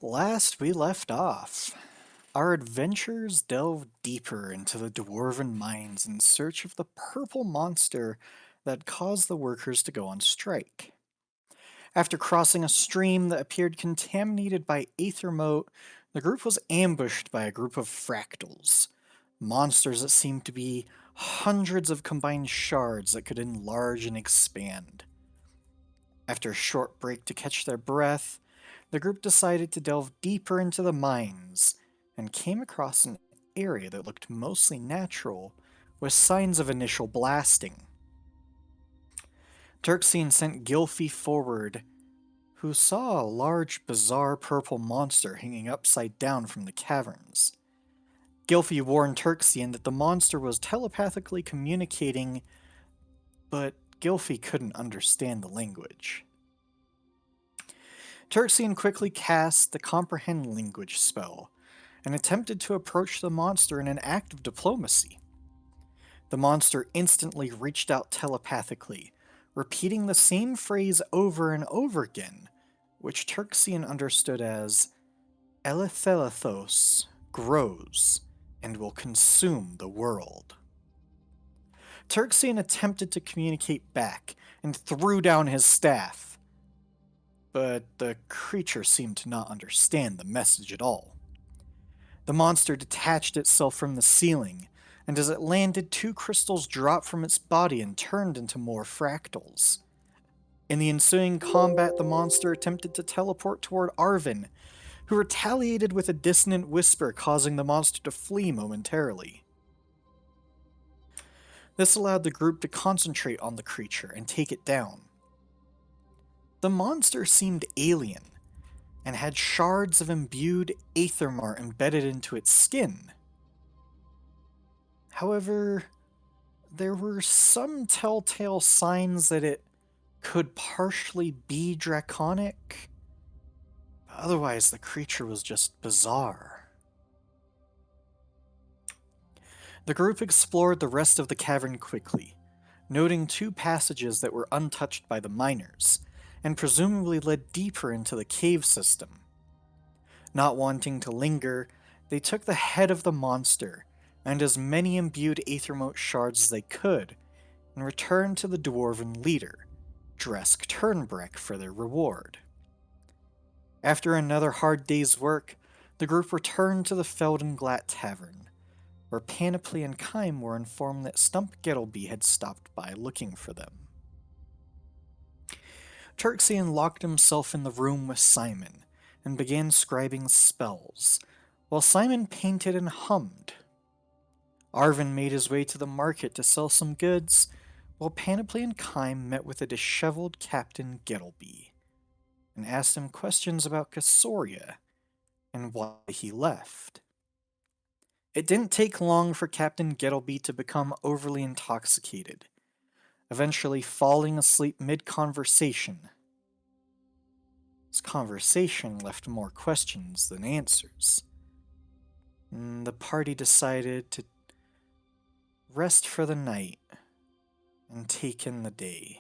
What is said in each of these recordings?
Last we left off, our adventurers delved deeper into the dwarven mines in search of the purple monster that caused the workers to go on strike. After crossing a stream that appeared contaminated by aether moat, the group was ambushed by a group of fractals, monsters that seemed to be hundreds of combined shards that could enlarge and expand. After a short break to catch their breath, the group decided to delve deeper into the mines and came across an area that looked mostly natural, with signs of initial blasting. Turkcene sent Gylfie forward, who saw a large, bizarre purple monster hanging upside down from the caverns. Gylfie warned Turkcene that the monster was telepathically communicating, but Gylfie couldn't understand the language. Turkcene quickly cast the Comprehend Language spell and attempted to approach the monster in an act of diplomacy. The monster instantly reached out telepathically, repeating the same phrase over and over again, which Turkcene understood as Elethelathos grows and will consume the world. Turkcene attempted to communicate back and threw down his staff, but the creature seemed to not understand the message at all. The monster detached itself from the ceiling, and as it landed, two crystals dropped from its body and turned into more fractals. In the ensuing combat, the monster attempted to teleport toward Arvin, who retaliated with a dissonant whisper, causing the monster to flee momentarily. This allowed the group to concentrate on the creature and take it down. The monster seemed alien, and had shards of imbued Aethermar embedded into its skin. However, there were some telltale signs that it could partially be draconic. Otherwise, the creature was just bizarre. The group explored the rest of the cavern quickly, noting two passages that were untouched by the miners, and presumably led deeper into the cave system. Not wanting to linger, they took the head of the monster and as many imbued Aethermote shards as they could, and returned to the dwarven leader, Dresk Turnbreck, for their reward. After another hard day's work, the group returned to the Feldenglatt Tavern, where Panoply and Kime were informed that Stump Gettleby had stopped by looking for them. Turkcene locked himself in the room with Simon and began scribing spells, while Simon painted and hummed. Arvin made his way to the market to sell some goods, while Panoply and Kime met with a disheveled Captain Gettleby and asked him questions about Casoria and why he left. It didn't take long for Captain Gettleby to become overly intoxicated, eventually falling asleep mid-conversation. His conversation left more questions than answers. The party decided to rest for the night and take in the day.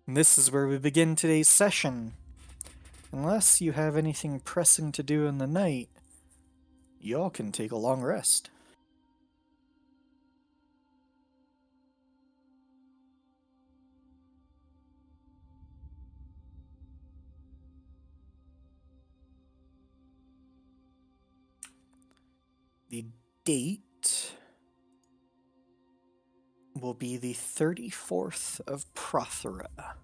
And this is where we begin today's session. Unless you have anything pressing to do in the night, y'all can take a long rest. The date will be the 34th of Prothera,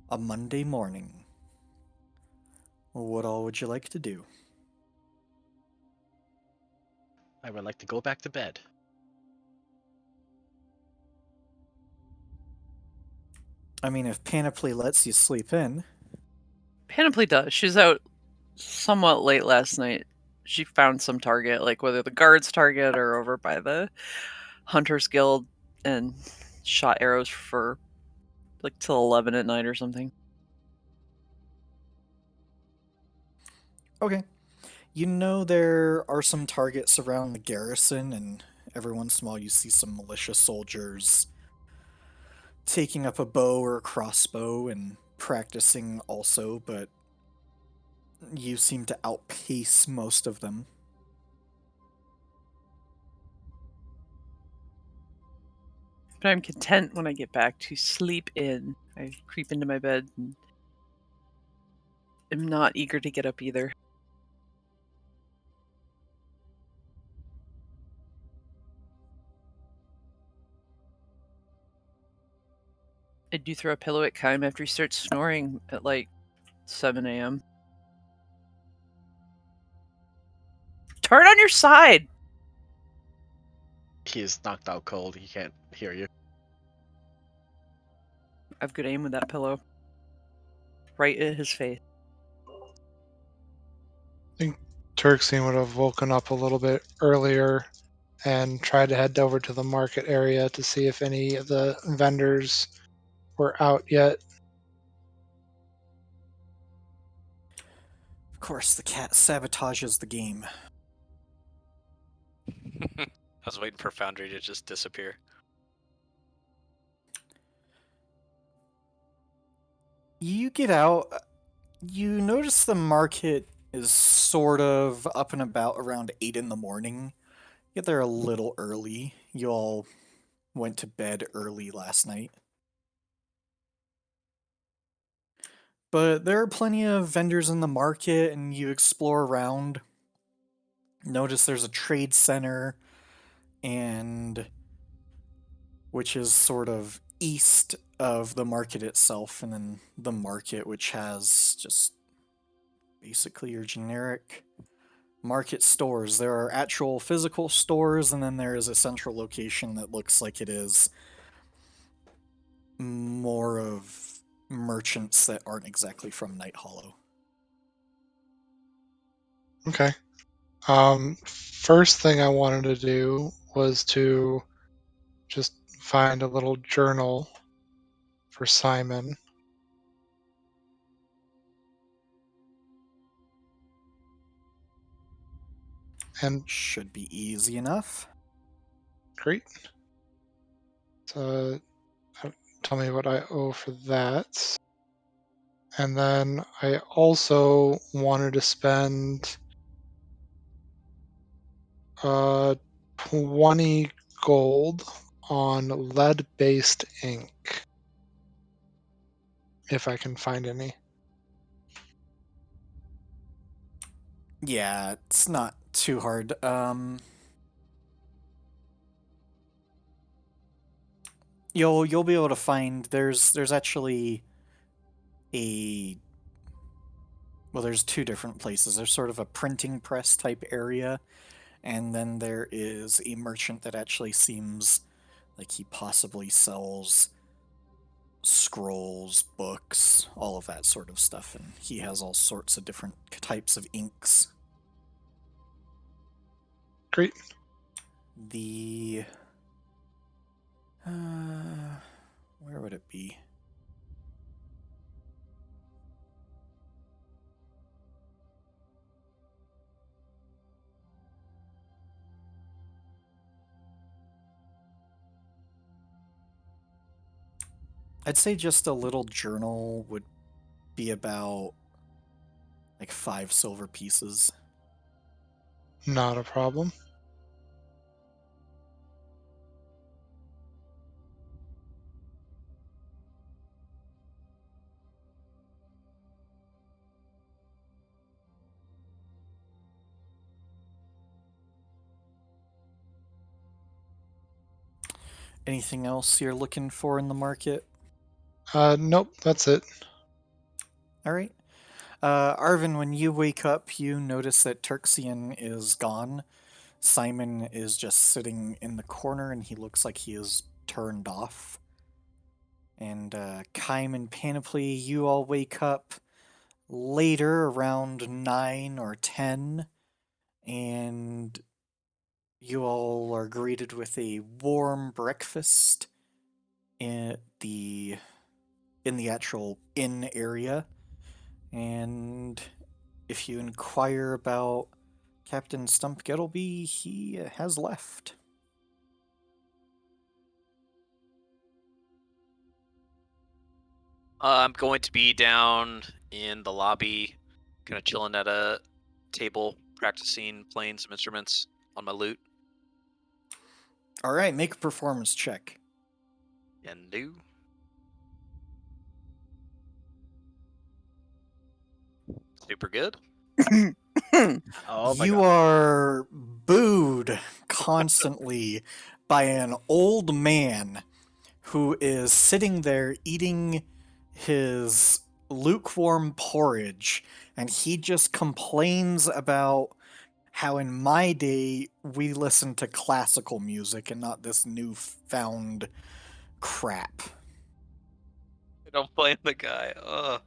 a Monday morning. What all would you like to do? I would like to go back to bed. I mean, if Panoply lets you sleep in. Panoply does. She's out somewhat late last night. She found some target, like whether the guards target or over by the Hunters Guild, and shot arrows for like till 11 at night or something. Okay. You know there are some targets around the garrison, and every once in a while you see some militia soldiers taking up a bow or a crossbow and practicing also, but you seem to outpace most of them. But I'm content when I get back to sleep in. I creep into my bed and am not eager to get up either. I do throw a pillow at Kym after he starts snoring at like 7 a.m. Turn on your side! He is knocked out cold. He can't hear you. I have good aim with that pillow. Right at his face. I think Turksine would have woken up a little bit earlier and tried to head over to the market area to see if any of the vendors were out yet. Of course, the cat sabotages the game. I was waiting for Foundry to just disappear. You get out. You notice the market is sort of up and about around 8 in the morning. You get there a little early. You all went to bed early last night. But there are plenty of vendors in the market, and you explore around. Notice there's a trade center, and which is sort of east of the market itself, and then the market, which has just basically your generic market stores. There are actual physical stores, and then there is a central location that looks like it is more of merchants that aren't exactly from Night Hollow. Okay. First thing I wanted to do was to just find a little journal for Simon. And Should be easy enough. great. So tell me what I owe for that. And then I also wanted to spend 20 gold on lead-based ink, if I can find any. Yeah, it's not too hard. You'll be able to find there's actually a well, there's two different places. There's sort of a printing press type area, and then there is a merchant that actually seems like he possibly sells scrolls, books, all of that sort of stuff, and he has all sorts of different types of inks. Great. The where would it be? I'd say just a little journal would be about like 5 silver pieces. Not a problem. Anything else you're looking for in the market? Nope, that's it. All right. Arvin, when you wake up, you notice that Turxian is gone. Simon is just sitting in the corner, and he looks like he is turned off. And Kym and Panoply, you all wake up later, around 9 or 10, and you all are greeted with a warm breakfast in the actual inn area. And if you inquire about Captain Stump Gettleby, he has left. I'm going to be down in the lobby Kind of chilling at a table, practicing playing some instruments on my lute. All right, make a performance check. And do. Super good. Oh my You god. are booed constantly by an old man who is sitting there eating his lukewarm porridge, and he just complains about how in my day we listened to classical music and not this newfound crap. I don't blame the guy. Oh,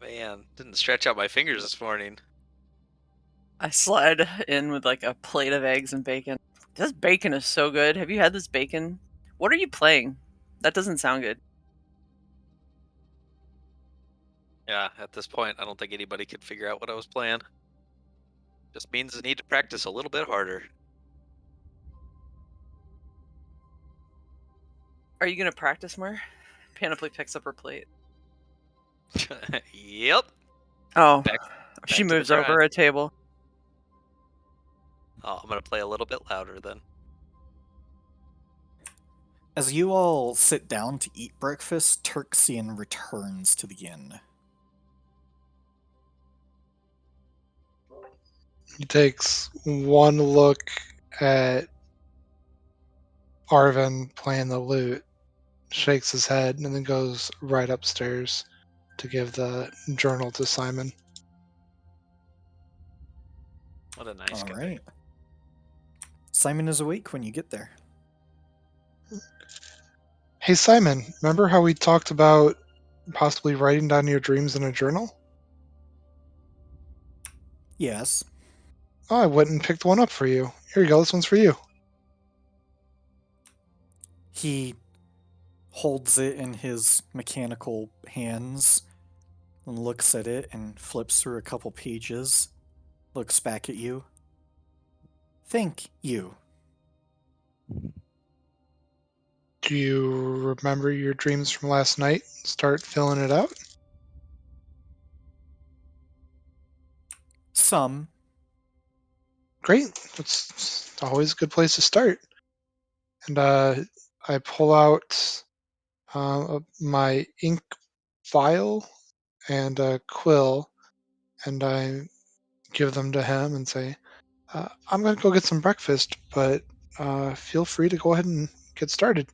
man. Didn't stretch out my fingers this morning. I slide in with like a plate of eggs and bacon. This bacon is so good. Have you had this bacon? What are you playing? That doesn't sound good. Yeah, at this point, I don't think anybody could figure out what I was playing. Just means I need to practice a little bit harder. Are you gonna practice more? Panoply picks up her plate. Yep. Oh, Back she to the moves over grind. a table. Oh, I'm gonna play a little bit louder then. As you all sit down to eat breakfast, Turksian returns to the inn. He takes one look at Arvin playing the lute, shakes his head, and then goes right upstairs to give the journal to Simon. What a nice All guy. right. Simon is awake when you get there. Hey Simon, remember how we talked about possibly writing down your dreams in a journal? Yes. Oh, I went and picked one up for you. Here you go, this one's for you. He holds it in his mechanical hands and looks at it and flips through a couple pages, looks back at you. Thank you. Do you remember your dreams from last night? Start filling it out? Some. Great. That's always a good place to start. And I pull out my ink vial and a quill, and I give them to him and say, I'm going to go get some breakfast, but feel free to go ahead and get started.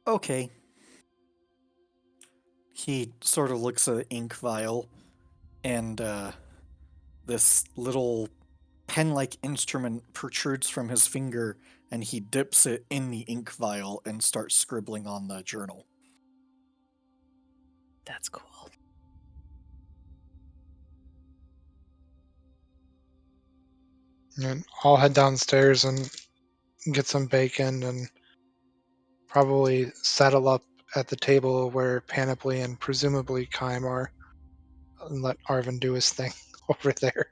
Okay. He sort of looks at the ink vial, and this little pen-like instrument protrudes from his finger, and he dips it in the ink vial and starts scribbling on the journal. That's cool. And I'll head downstairs and get some bacon and probably settle up at the table where Panoply and presumably Kime are and let Arvin do his thing over there.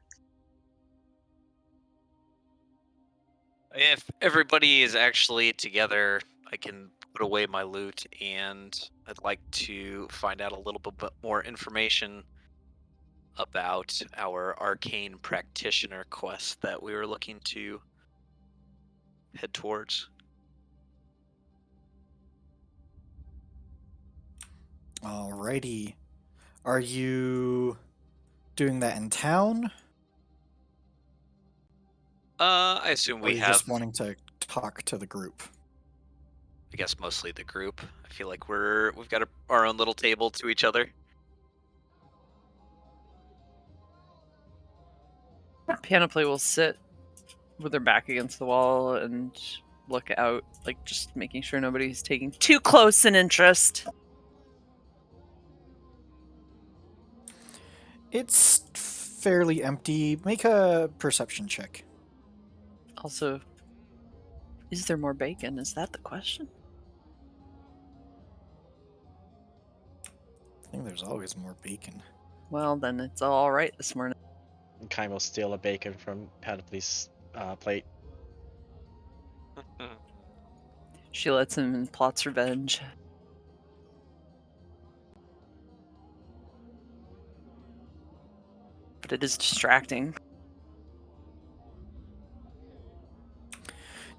If everybody is actually together, I can put away my loot, and I'd like to find out a little bit more information about our arcane practitioner quest that we were looking to head towards. Alrighty. Are you doing that in town? I assume Or are we you have, just wanting to talk to the group? I guess, mostly the group. I feel like we've got our own little table to each other. Panoply will sit with her back against the wall and look out, like just making sure nobody's taking too close an interest. It's fairly empty. Make a perception check. Also, is there more bacon? Is that the question? I think there's always more bacon. Well, then it's all right this morning. Kai will steal a bacon from Panoply's plate. She lets him and plots revenge. but it is distracting.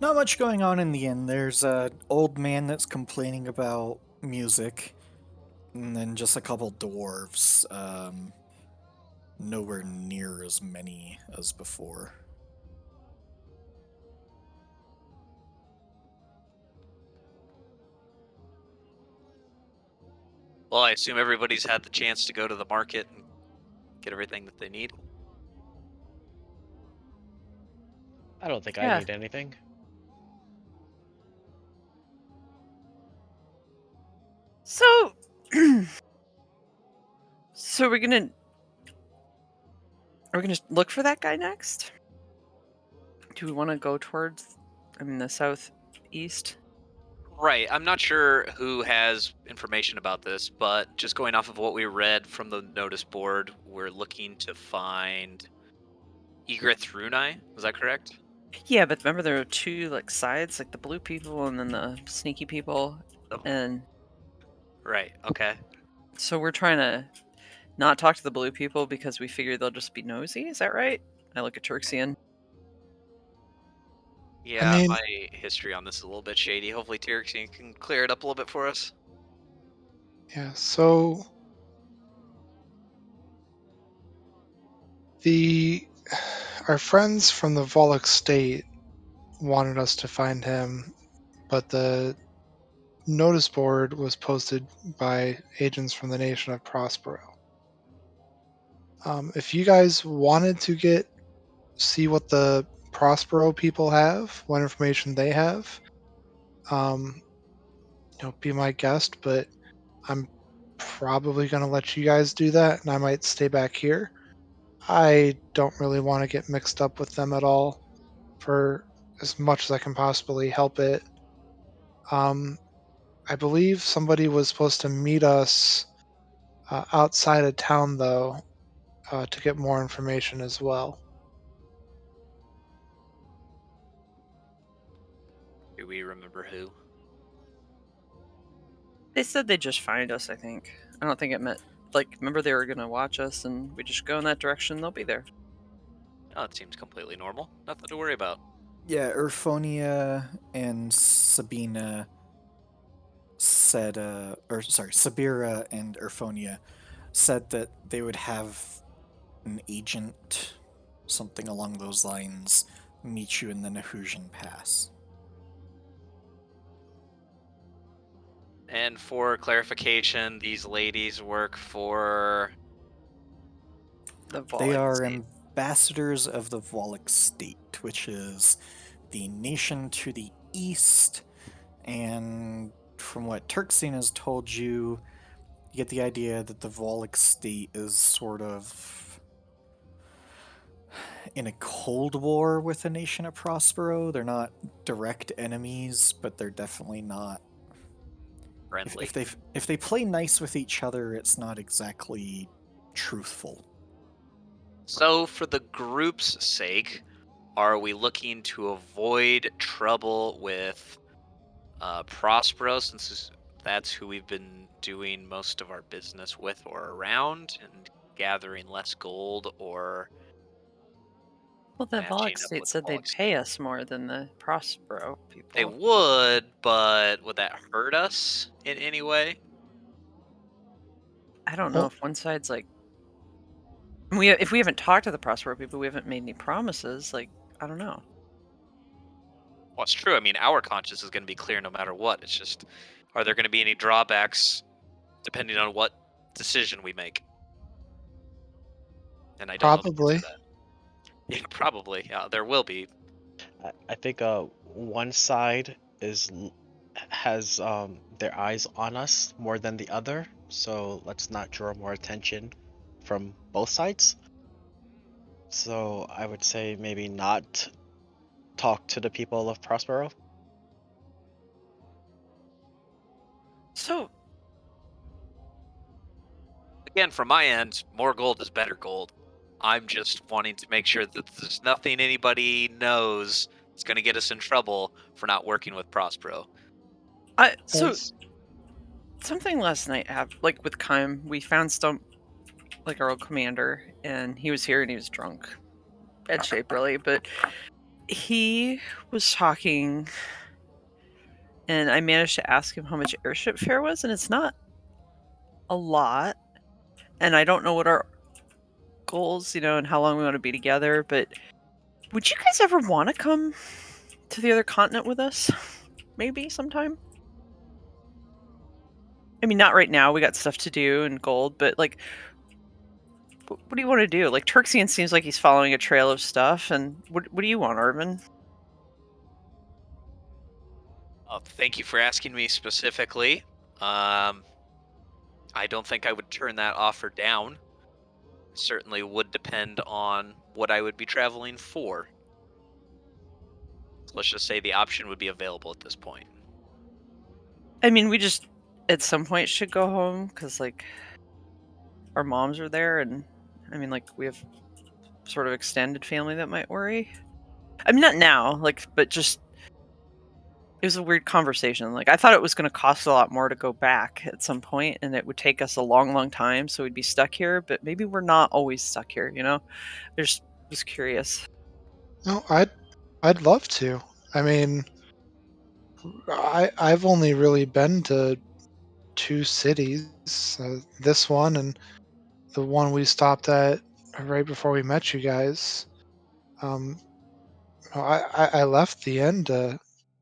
Not much going on in the inn. There's an old man that's complaining about music, and then just a couple dwarves. Nowhere near as many as before. Well, I assume everybody's had the chance to go to the market and get everything that they need. I don't think Yeah. I need anything. So, so we're gonna look for that guy next. Do we want to go towards, the southeast? Right. I'm not sure who has information about this, but just going off of what we read from the notice board, we're looking to find Egrith Runai. Was that correct? Yeah, but remember there are two sides, the blue people and then the sneaky people, Oh. and Right. Okay. so we're trying to not talk to the blue people because we figure they'll just be nosy. Is that right? I look at Turxian. Yeah, mean- my history on this is a little bit shady. Hopefully Tyrixian can clear it up a little bit for us. Yeah, so our friends from the Volok state wanted us to find him, but the notice board was posted by agents from the nation of Prospero. If you guys wanted to see what the Prospero people have, what information they have, be my guest, but I'm probably going to let you guys do that, and I might stay back here. I don't really want to get mixed up with them at all for as much as I can possibly help it. I believe somebody was supposed to meet us outside of town, though, to get more information as well. Do we remember who? They said they'd just find us, I think. I don't think it meant remember they were gonna watch us and we just go in that direction, they'll be there. Oh, it seems completely normal. Nothing to worry about. Yeah, Urfonia and Sabina said, Sabira and Urfonia said that they would have an agent, something along those lines, meet you in the Nahusian Pass. And for clarification, these ladies work for... The They Volok are state. ambassadors of the Volok state, which is the nation to the east, and from what Turxian has told you, you get the idea that the Volok state is sort of in a cold war with the nation of Prospero. They're not direct enemies, but they're definitely not. friendly. If they play nice with each other, it's not exactly truthful. So, for the group's sake, are we looking to avoid trouble with Prospero, since that's who we've been doing most of our business with or around, and gathering less gold, or Well, the matching Volok up state with the said they'd Volok pay state? us more than the Prospero people. They would, but would that hurt us in any way? I don't know Well- if one side's if we haven't talked to the Prospero people, we haven't made any promises. I don't know. Well, it's true. I mean, our conscience is going to be clear no matter what. It's just, are there going to be any drawbacks depending on what decision we make? And I don't know the answer Probably. to that. Yeah, probably. Yeah, there will be. I think one side has their eyes on us more than the other, so let's not draw more attention from both sides. So I would say maybe not talk to the people of Prospero. So Again, from my end, more gold is better gold. I'm just wanting to make sure that there's nothing anybody knows that's going to get us in trouble for not working with Prospero. so As- something last night happened. With Kym, we found some like our old commander, and he was here and he was drunk. Bad shape, really, but he was talking, and I managed to ask him how much airship fare was, and it's not a lot. And I don't know what our goals, and how long we want to be together, but would you guys ever want to come to the other continent with us? Maybe sometime? I mean, not right now. We got stuff to do and gold, but like, what do you want to do? Like, Turxian seems like he's following a trail of stuff, and what do you want, Arvin? Thank you for asking me specifically. I don't think I would turn that offer down. Certainly would depend on what I would be traveling for. Let's just say the option would be available at this point. I mean, we just at some point should go home because like our moms are there, and I mean, like we have sort of extended family that might worry. I mean, not now, like, but just it was a weird conversation. Like, I thought it was going to cost a lot more to go back at some point, and it would take us a long, long time, so we'd be stuck here. But maybe we're not always stuck here, I just was curious. No, I'd love to. I mean, I've only really been to two cities, this one and the one we stopped at right before we met you guys. Um, I left the inn to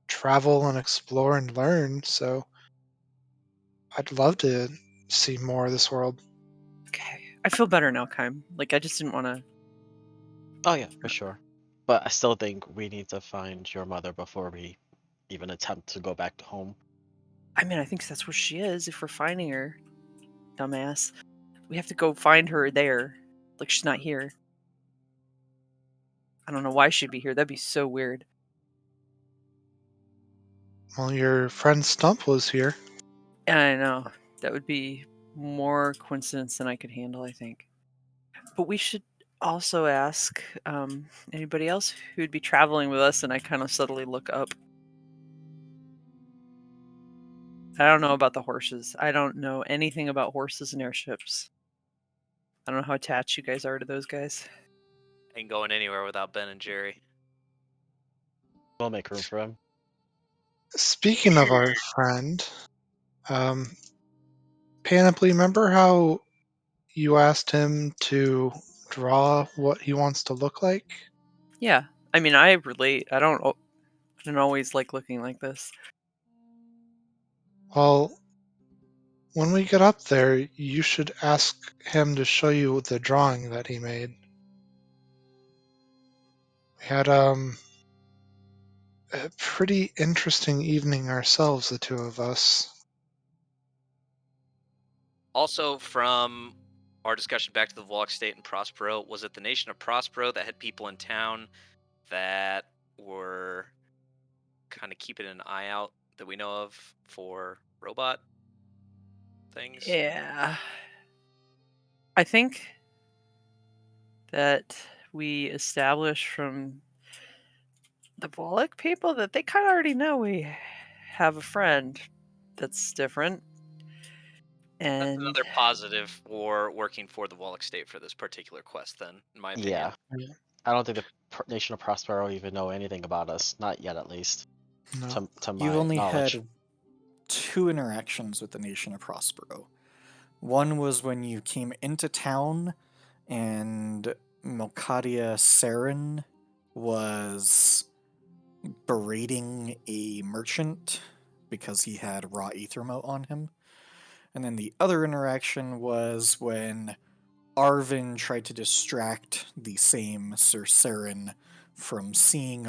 travel and explore and learn, so I'd love to see more of this world. Okay, I feel better now, Kym. Like, I just didn't want to. Oh yeah, for sure. But I still think we need to find your mother before we even attempt to go back to home. I mean, I think that's where she is. If we're finding her, dumbass, we have to go find her there. Like, she's not here. I don't know why she'd be here. That'd be so weird. Well, your friend Stump was here. Yeah, I know. That would be more coincidence than I could handle, I think. But we should also ask anybody else who'd be traveling with us, and I kind of subtly look up. I don't know about the horses. I don't know anything about horses and airships. I don't know how attached you guys are to those guys. Ain't going anywhere without Ben and Jerry. We'll make room for him. Speaking of our friend, Panoply, remember how you asked him to draw what he wants to look like? Yeah, I mean, I relate. I don't always like looking like this. Well, when we get up there, you should ask him to show you the drawing that he made. We had a pretty interesting evening ourselves, the two of us. Also, from our discussion back to the Volk State and Prospero, was it the nation of Prospero that had people in town that were kind of keeping an eye out that we know of for robot things? Yeah. I think that we established from the Volek people that they kind of already know we have a friend that's different. That's And another positive for working for the Volk State for this particular quest, then, in my opinion. Yeah. I don't think the nation of Prospero even know anything about us. Not yet, at least. No. To my You've only knowledge. had 2 interactions with the nation of Prospero. One was when you came into town and Melcadia Saren was berating a merchant because he had raw ether mote on him. And then the other interaction was when Arvin tried to distract the same Sir Saren from seeing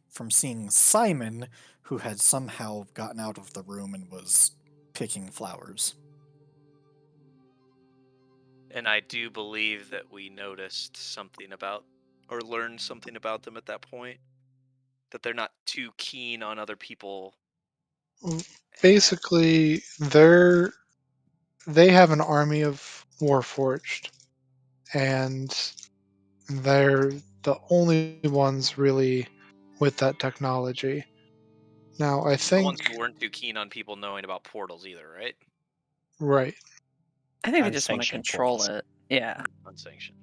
from seeing Simon, who had somehow gotten out of the room and was picking flowers. And I do believe that we noticed something about, or learned something about them at that point. That they're not too keen on other people. Basically, they have an army of Warforged, and they're the only ones really with that technology. Now, I The ones think, who weren't too keen on people knowing about portals either, right? right. I think we just want to Unsanctioned control portals. it. Yeah. Unsanctioned.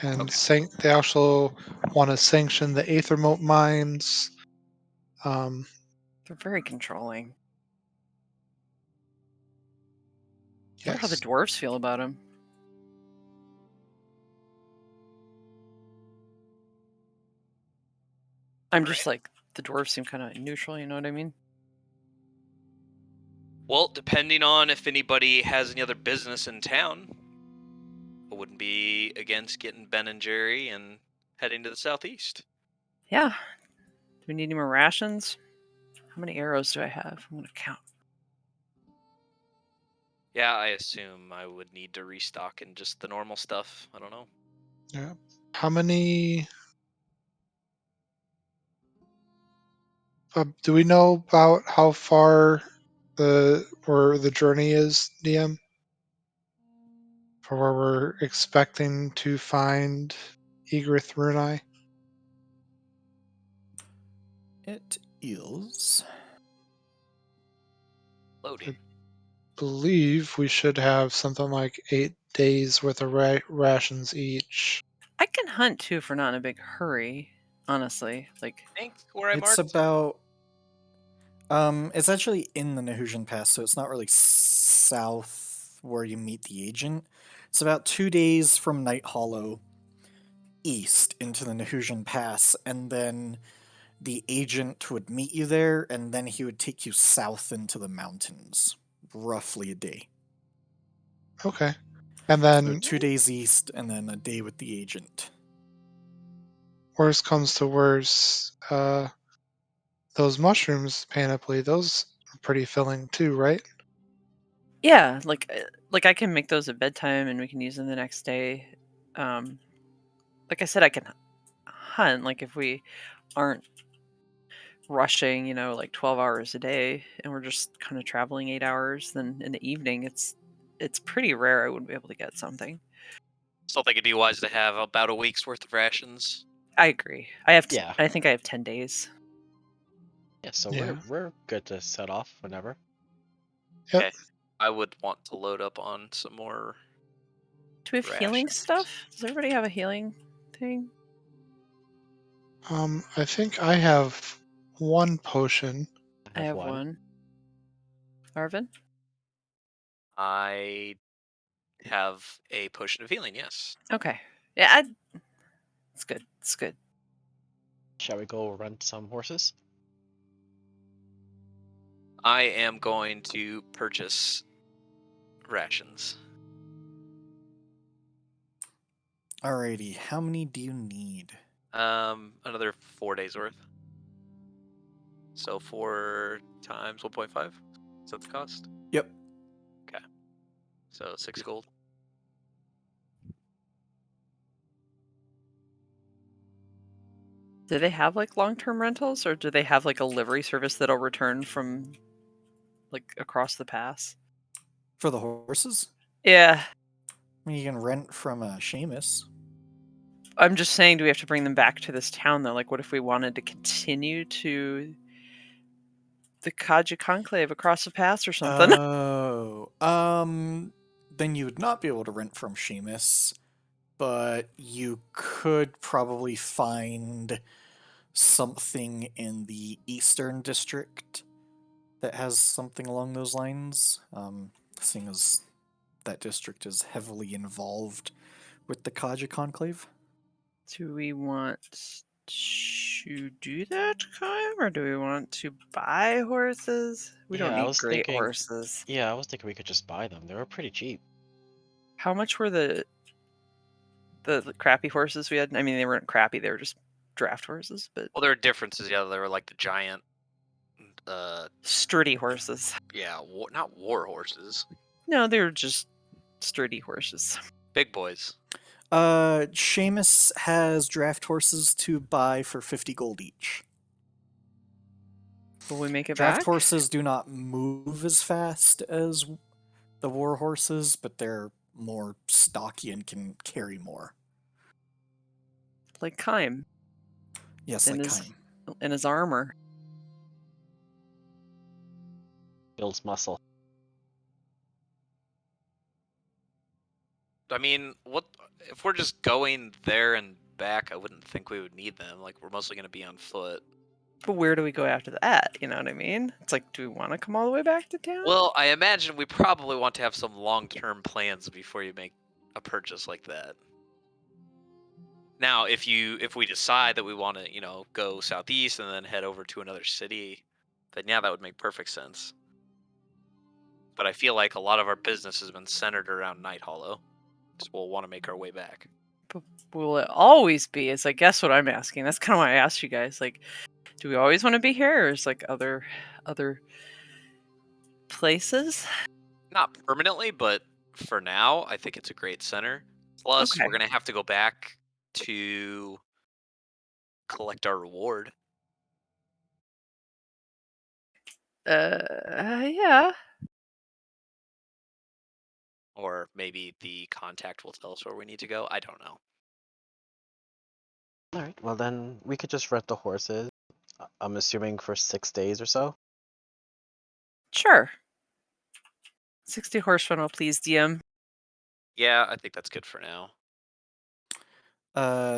Yeah. Unsanctioned. And Okay. they also want to sanction the Aethermote mines. They're very controlling. I wonder how the Yes. dwarves feel about him. I'm just like, the dwarves seem kind of neutral, you know what I mean? Well, depending on if anybody has any other business in town, I wouldn't be against getting Ben and Jerry and heading to the southeast. Yeah. Do we need any more rations? How many arrows do I have? I'm going to count. Yeah, I assume I would need to restock in just the normal stuff. I don't know. Yeah. How many? Do we know about how far the journey is, DM? For where we're expecting to find Egrith Runai? It is. Loading. Believe we should have something like 8 days worth of rations each. I can hunt too if we're not in a big hurry, honestly. Like, I think where I It's marked. about. It's actually in the Nahujan Pass, so it's not really south where you meet the agent. It's about 2 days from Night Hollow east into the Nahujan Pass, and then the agent would meet you there, and then he would take you south into the mountains. Roughly a day. Okay. And So then 2 days east, and then a day with the agent. worst comes to worst, those mushrooms panoply, those are pretty filling too, right? yeah, like I can make those at bedtime and we can use them the next day. Like I said, I can hunt. Like if we aren't rushing, like 12 hours a day, and we're just kind of traveling 8 hours, then in the evening, it's pretty rare I wouldn't be able to get something. Still think it'd be wise to have about a week's worth of rations. I agree. I have. Yeah. I think I have 10 days. Yeah, so Yeah. we're good to set off whenever. Yep. Okay. I would want to load up on some more. Do we have healing Rations. stuff? Does everybody have a healing thing? I think I have one potion. I have one. Arvin? I have a potion of healing, yes. Okay. Yeah, it's good. It's good. Shall we go rent some horses? I am going to purchase rations. Alrighty, how many do you need? Another 4 days worth. So 4 times 1.5. Is that the cost? Yep. Okay. So 6 gold. Do they have like long-term rentals, or do they have like a livery service that'll return from like across the pass? For the horses? Yeah. I mean, you can rent from Seamus. I'm just saying, do we have to bring them back to this town though? Like, what if we wanted to continue to the Kaja Conclave across the pass or something? Oh, then you would not be able to rent from Seamus, but you could probably find something in the Eastern District that has something along those lines. Seeing as that district is heavily involved with the Kaja Conclave. Do we want to do that, Kyle, or do we want to buy horses? We don't Yeah, I need was great thinking. horses. Yeah, I was thinking we could just buy them. They were pretty cheap. How much were the crappy horses we had? I mean, they weren't crappy; they were just draft horses, but Well, there are differences. Yeah, they were like the giant, sturdy horses. yeah, not war horses. No, they were just sturdy horses. Big boys. Seamus has draft horses to buy for 50 gold each. Will we make it Draft back? horses do not move as fast as the war horses, but they're more stocky and can carry more. Like Kime Yes, and like his Kime. and his armor. Builds muscle. I mean, what if we're just going there and back? I wouldn't think we would need them. Like, we're mostly going to be on foot. But where do we go after that? You know what I mean? It's like, do we want to come all the way back to town? Well, I imagine we probably want to have some long-term plans before you make a purchase like that. Now, if we decide that we want to, go southeast and then head over to another city, then yeah, that would make perfect sense. But I feel like a lot of our business has been centered around Night Hollow, so we'll want to make our way back. But will it always be? Is I guess what I'm asking. That's kind of why I asked you guys. Like, do we always want to be here, or is like other places? Not permanently, but for now, I think it's a great center. Plus, Okay. we're gonna have to go back to collect our reward. Yeah. Or maybe the contact will tell us where we need to go. I don't know. All right. Well, then we could just rent the horses. I'm assuming for 6 days or so. Sure. 60 horse funnel, please, DM. Yeah, I think that's good for now.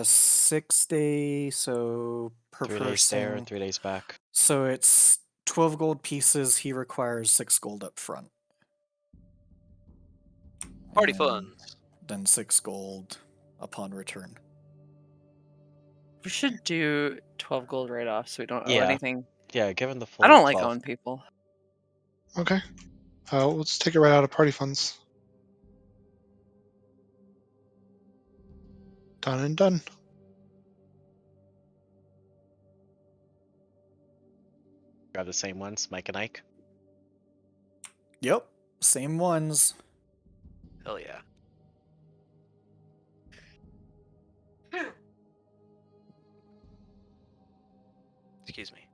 6 days, so per 3 days there, person. 3 days back. So it's 12 gold pieces. He requires 6 gold up front. Party And funds. Then 6 gold upon return. We should do 12 gold right off so we don't owe Yeah. anything. Yeah, given the full. I don't like 12. owing people. Okay. Let's take it right out of party funds. Done and done. Got the same ones, Mike and Ike. Yep, same ones. Hell yeah. Excuse me.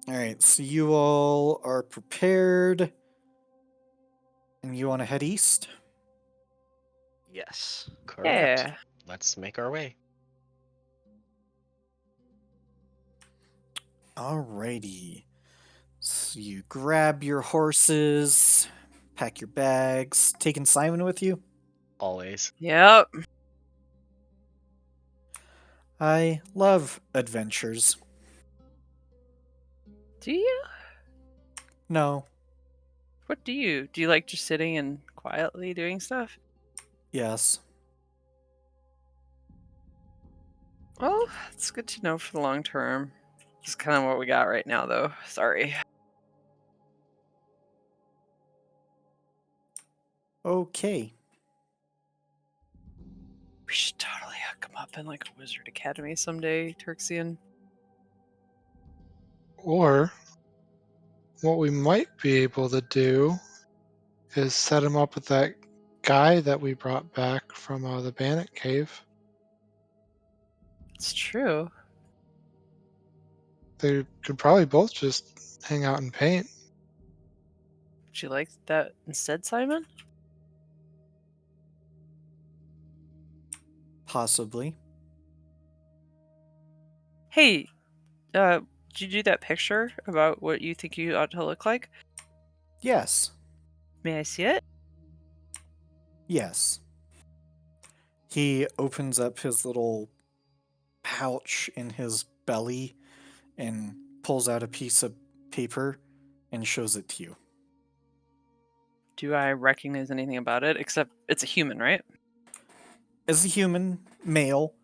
Alright, so you all are prepared. And you want to head east? Yes. Correct. Yeah. Let's make our way. Alrighty. So you grab your horses, pack your bags, taking Simon with you? Always. Yep. I love adventures. Do you? No. What do you? Do you like just sitting and quietly doing stuff? Yes. Well, it's good to know for the long term. It's kind of what we got right now, though. Sorry. Okay. We should totally hook him up in like a wizard academy someday, Turxian. Or what we might be able to do is set him up with that guy that we brought back from the Bandit Cave. It's true. They could probably both just hang out and paint. Would you like that instead, Simon? Possibly. Hey, did you do that picture about what you think you ought to look like? Yes. May I see it? Yes. He opens up his little pouch in his belly and pulls out a piece of paper and shows it to you. Do I recognize anything about it? Except it's a human, right? As a human, male,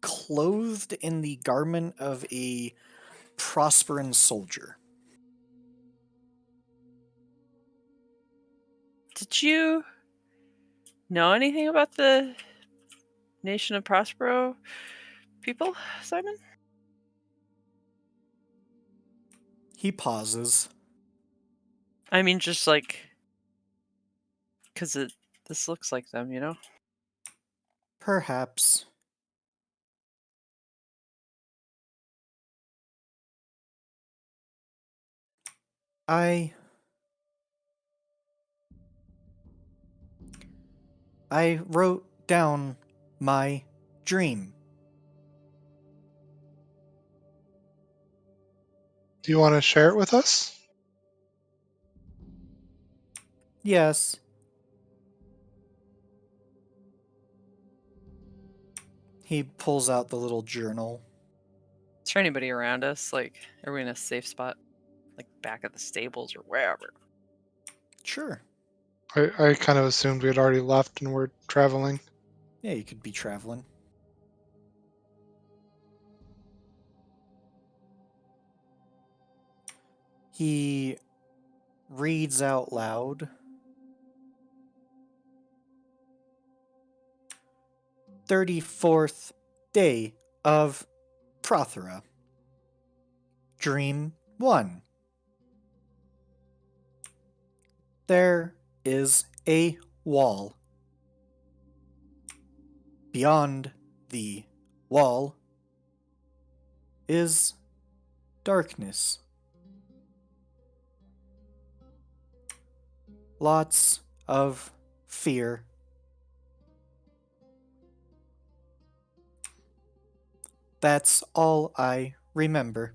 clothed in the garment of a prosperous soldier. Did you know anything about the Nation of Prospero people, Simon? He pauses. I mean, just like, because this looks like them, you know? Perhaps. I wrote down my dream. Do you want to share it with us? Yes. He pulls out the little journal. Is there anybody around us? Like, are we in a safe spot? Like back at the stables or wherever? Sure. I kind of assumed we had already left and we're traveling. Yeah, you could be traveling. He reads out loud. 34th day of Prothera. Dream 1. There is a wall. Beyond the wall is darkness. Lots of fear. That's all I remember.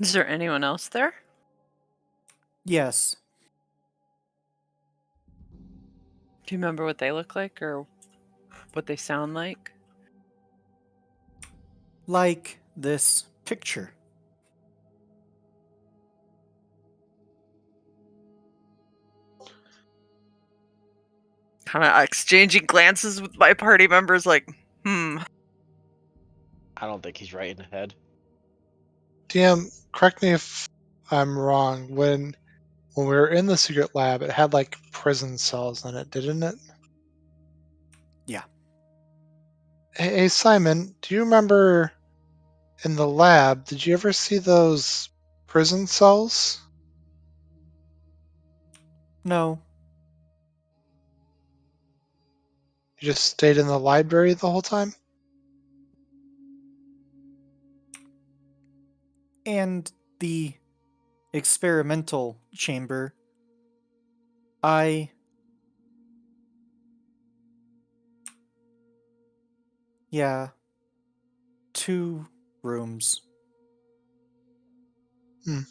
Is there anyone else there? Yes, Do you remember what they look like or what they sound like? like this picture. Kind of exchanging glances with my party members, like, I don't think he's right in the head. DM, correct me if I'm wrong. When we were in the secret lab, it had like prison cells in it, didn't it? Yeah. Hey, Simon, do you remember in the lab, did you ever see those prison cells? No, You just stayed in the library the whole time? and the experimental chamber. I. Yeah. 2 rooms. I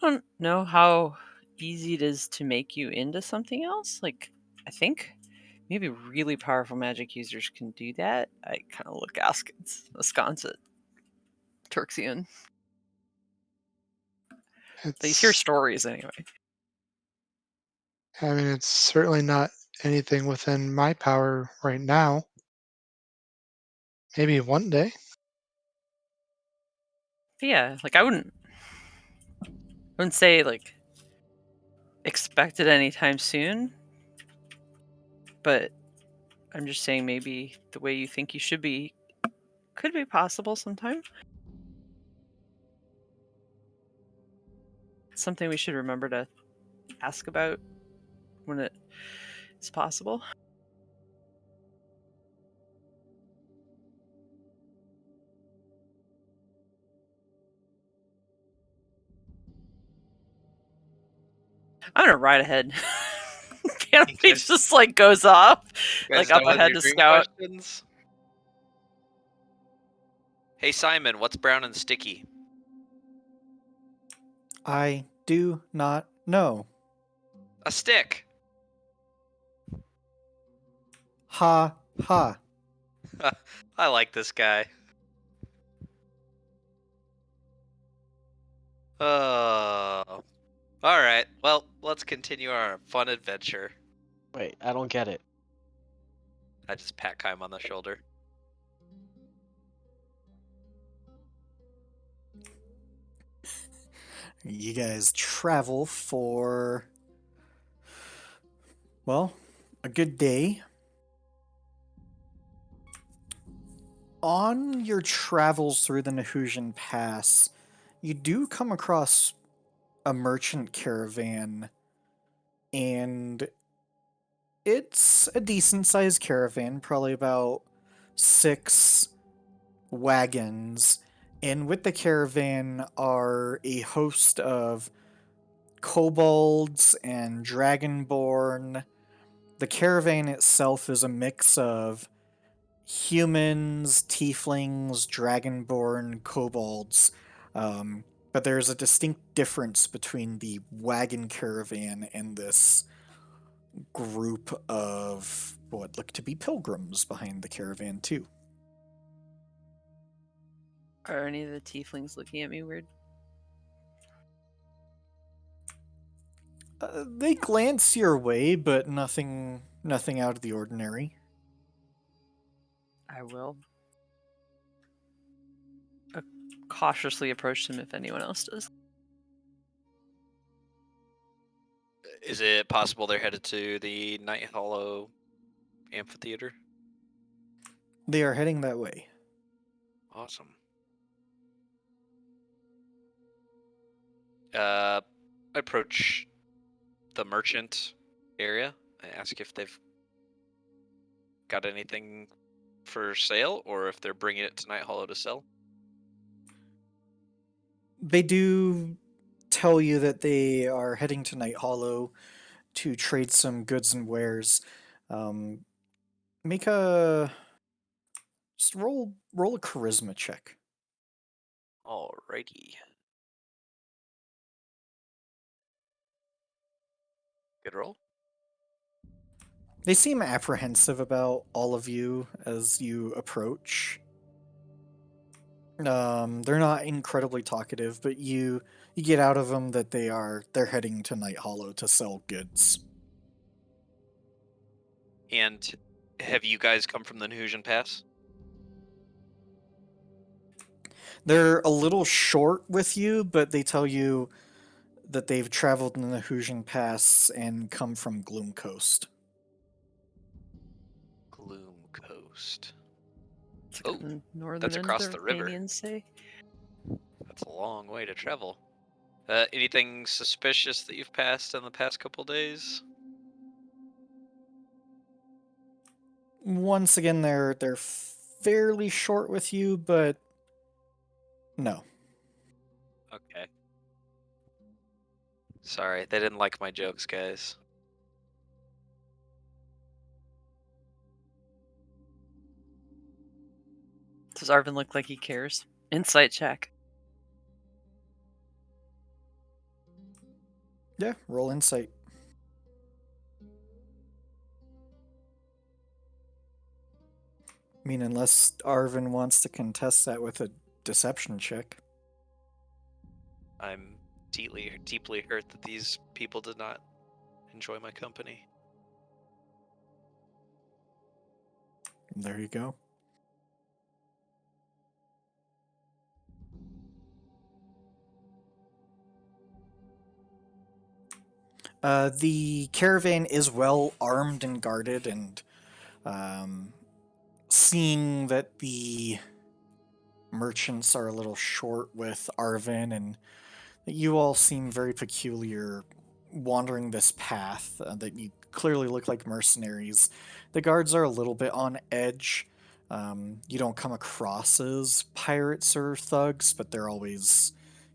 don't know how easy it is to make you into something else. Like, I think maybe really powerful magic users can do that. I kind of look askance at Turxian. These hear It's, stories anyway. I mean, it's certainly not anything within my power right now. Maybe one day. But yeah, like I wouldn't say like expect it anytime soon. But I'm just saying maybe the way you think you should be could be possible sometime. It's something we should remember to ask about when it is possible. I'm gonna ride ahead. Canopy guys- just like goes off, You guys like up done with ahead your to dream scout. questions? Hey Simon, what's brown and sticky? I do not know. A stick. Ha ha. I like this guy. Oh. Alright, well, let's continue our fun adventure. Wait, I don't get it. I just pat Kaim on the shoulder. You guys travel for, well, a good day. On your travels through the Nahujan Pass, you do come across a merchant caravan, and it's a decent sized caravan, probably about 6 wagons. And with the caravan are a host of kobolds and dragonborn The caravan itself is a mix of humans, tieflings, dragonborn, kobolds, but there's a distinct difference between the wagon caravan and this group of what look to be pilgrims behind the caravan too. Are any of the tieflings looking at me weird? They glance your way, but nothing out of the ordinary. I will cautiously approach them if anyone else does. Is it possible they're headed to the Night Hollow amphitheater? They are heading that way. Awesome. I approach the merchant area. I ask if they've got anything for sale or if they're bringing it to Night Hollow to sell. They do tell you that they are heading to Night Hollow to trade some goods and wares. Make a just roll a charisma check. Alrighty. Good roll. They seem apprehensive about all of you as you approach. They're not incredibly talkative, but you get out of them that they're heading to Night Hollow to sell goods. And have you guys come from the Nahujan Pass? They're a little short with you, but they tell you that they've traveled in the Nahujan Pass and come from Gloom Coast. Gloom Coast. It's Oh, like the northern that's end across of the river. Canadians say. That's a long way to travel. Anything suspicious that you've passed in the past couple days? Once again, they're fairly short with you, but no. Okay. Sorry, they didn't like my jokes, guys. Does Arvin look like he cares? Insight check. Yeah, roll insight. I mean, unless Arvin wants to contest that with a deception check. I'm deeply hurt that these people did not enjoy my company. There you go. The caravan is well armed and guarded, and seeing that the merchants are a little short with Arvin, and that you all seem very peculiar wandering this path, that you clearly look like mercenaries. The guards are a little bit on edge. You don't come across as pirates or thugs, but they're always,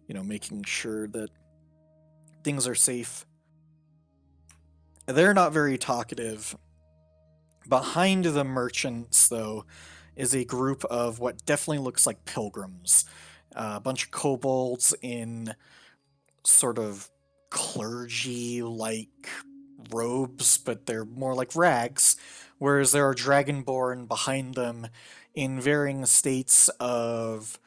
making sure that things are safe. They're not very talkative. Behind the merchants, though, is a group of what definitely looks like pilgrims. A bunch of kobolds in sort of clergy-like robes, but they're more like rags, whereas there are dragonborn behind them in varying states of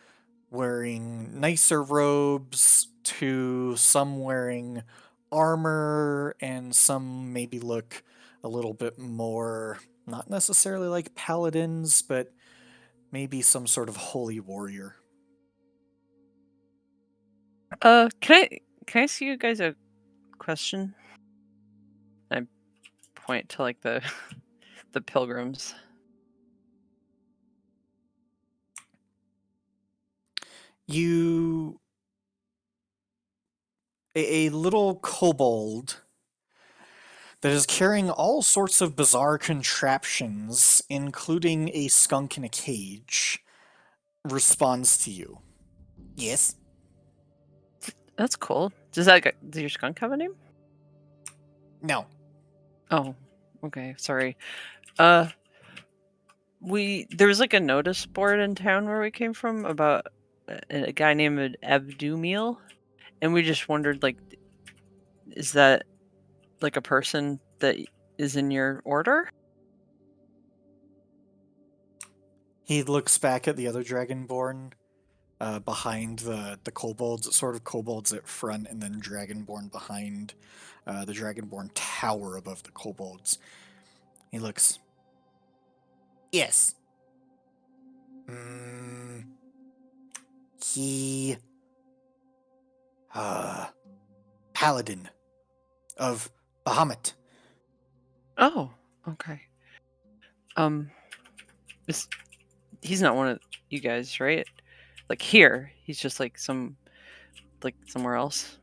wearing nicer robes to some wearing armor, and some maybe look a little bit more, not necessarily like paladins, but maybe some sort of holy warrior. Can I ask you guys a question? I point to like the the pilgrims. You a little kobold that is carrying all sorts of bizarre contraptions, including a skunk in a cage, responds to you. Yes? That's cool. Does your skunk have a name? No. Oh, Okay, sorry. There was like a notice board in town where we came from about a guy named Abdumil, and we just wondered, like, is that like a person that is in your order? He looks back at the other Dragonborn behind the kobolds, sort of kobolds at front, and then Dragonborn behind the Dragonborn tower above the kobolds. He looks. Yes. He. Paladin of Bahamut. Oh, okay. He's not one of you guys, right? Like here, he's just like somewhere else.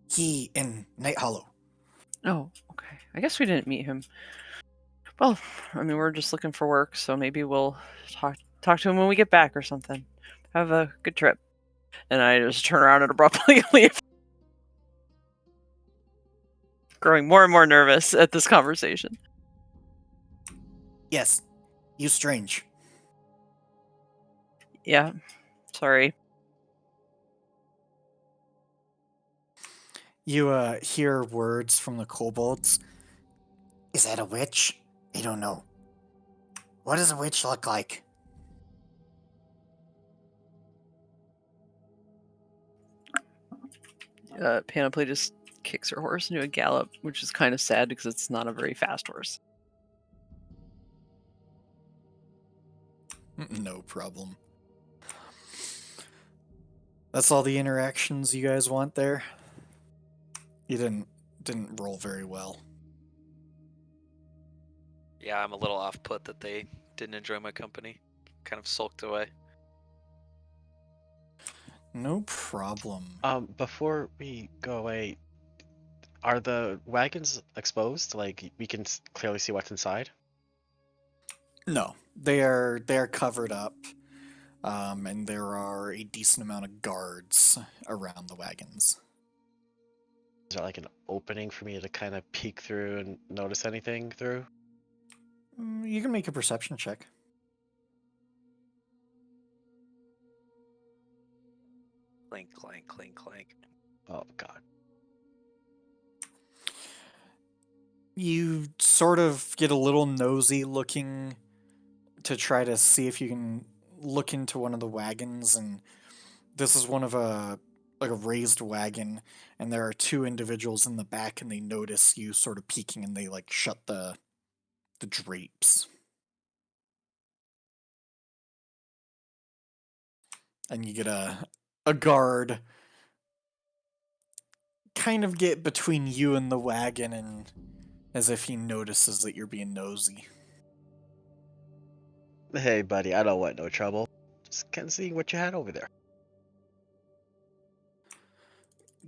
He in Night Hollow. Oh, okay. I guess we didn't meet him. Well, I mean, we're just looking for work, so maybe we'll talk to him when we get back or something. Have a good trip. And I just turn around and abruptly leave. Growing more and more nervous at this conversation. Yes. You strange. Yeah. Sorry. You hear words from the kobolds. Is that a witch? I don't know. What does a witch look like? Panoply just kicks her horse into a gallop, which is kind of sad because it's not a very fast horse. No problem. That's all the interactions you guys want there? You didn't roll very well. Yeah, I'm a little off put that they didn't enjoy my company. Kind of sulked away. No problem. Before we go away, are the wagons exposed? Like we can clearly see what's inside. No, they're covered up, and there are a decent amount of guards around the wagons. Is there like an opening for me to kind of peek through and notice anything through? You can make a perception check. Clink, clank, clink, clank. Oh god. You sort of get a little nosy looking to try to see if you can look into one of the wagons, and this is one of a raised wagon, and there are two individuals in the back, and they notice you sort of peeking, and they like shut the drapes. And you get a guard kind of get between you and the wagon, and as if he notices that you're being nosy. Hey buddy, I don't want no trouble. Just can't see what you had over there.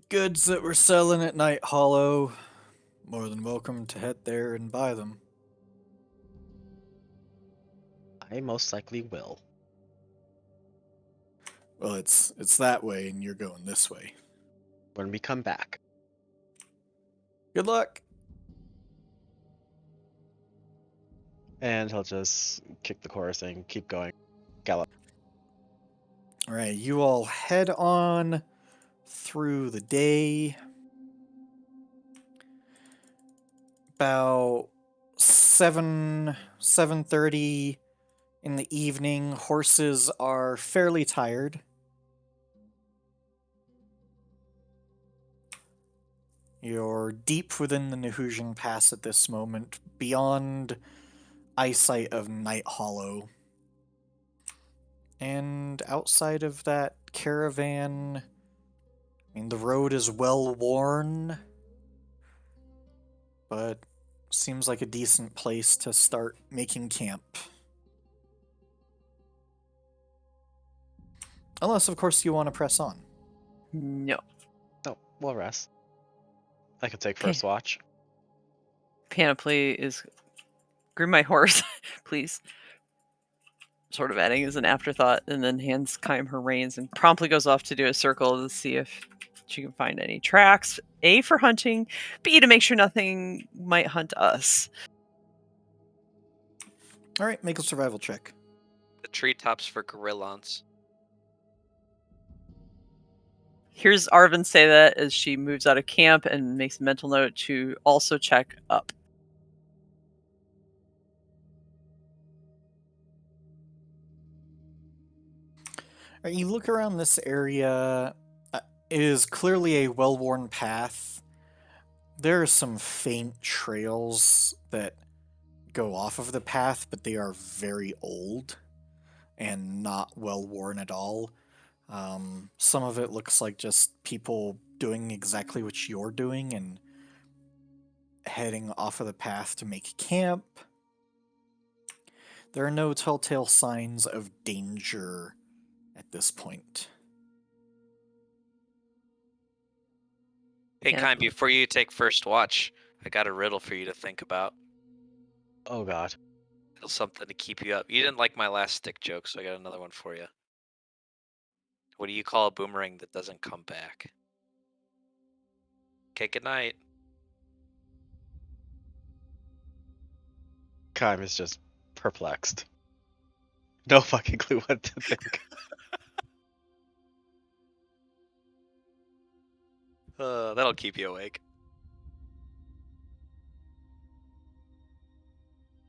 Goods that we're selling at Night Hollow. More than welcome to head there and buy them. I most likely will. Well, it's that way, and you're going this way. When we come back. Good luck. And he'll just kick the chorus and keep going. Gallop. All right, you all head on through the day. About 7:30 in the evening. Horses are fairly tired. You're deep within the Nahujan Pass at this moment, beyond eyesight of Night Hollow. And outside of that caravan, I mean, the road is well worn, but seems like a decent place to start making camp. Unless, of course, you want to press on. No. No, we'll rest. I can take first watch. Panoply is groom my horse, please. Sort of adding as an afterthought, and then hands Kaim her reins and promptly goes off to do a circle to see if she can find any tracks. A, for hunting. B, to make sure nothing might hunt us. All right, make a survival check. The treetops for gorillons. Here's Arvin say that as she moves out of camp and makes a mental note to also check up. All right, you look around this area. It is clearly a well-worn path. There are some faint trails that go off of the path, but they are very old and not well-worn at all. Some of it looks like just people doing exactly what you're doing and heading off of the path to make camp. There are no telltale signs of danger at this point. Hey, Yeah. Kime, before you take first watch, I got a riddle for you to think about. Oh god. Something to keep you up. You didn't like my last stick joke, so I got another one for you. What do you call a boomerang that doesn't come back? Okay, good night. Kime is just perplexed. No fucking clue what to think. That'll keep you awake.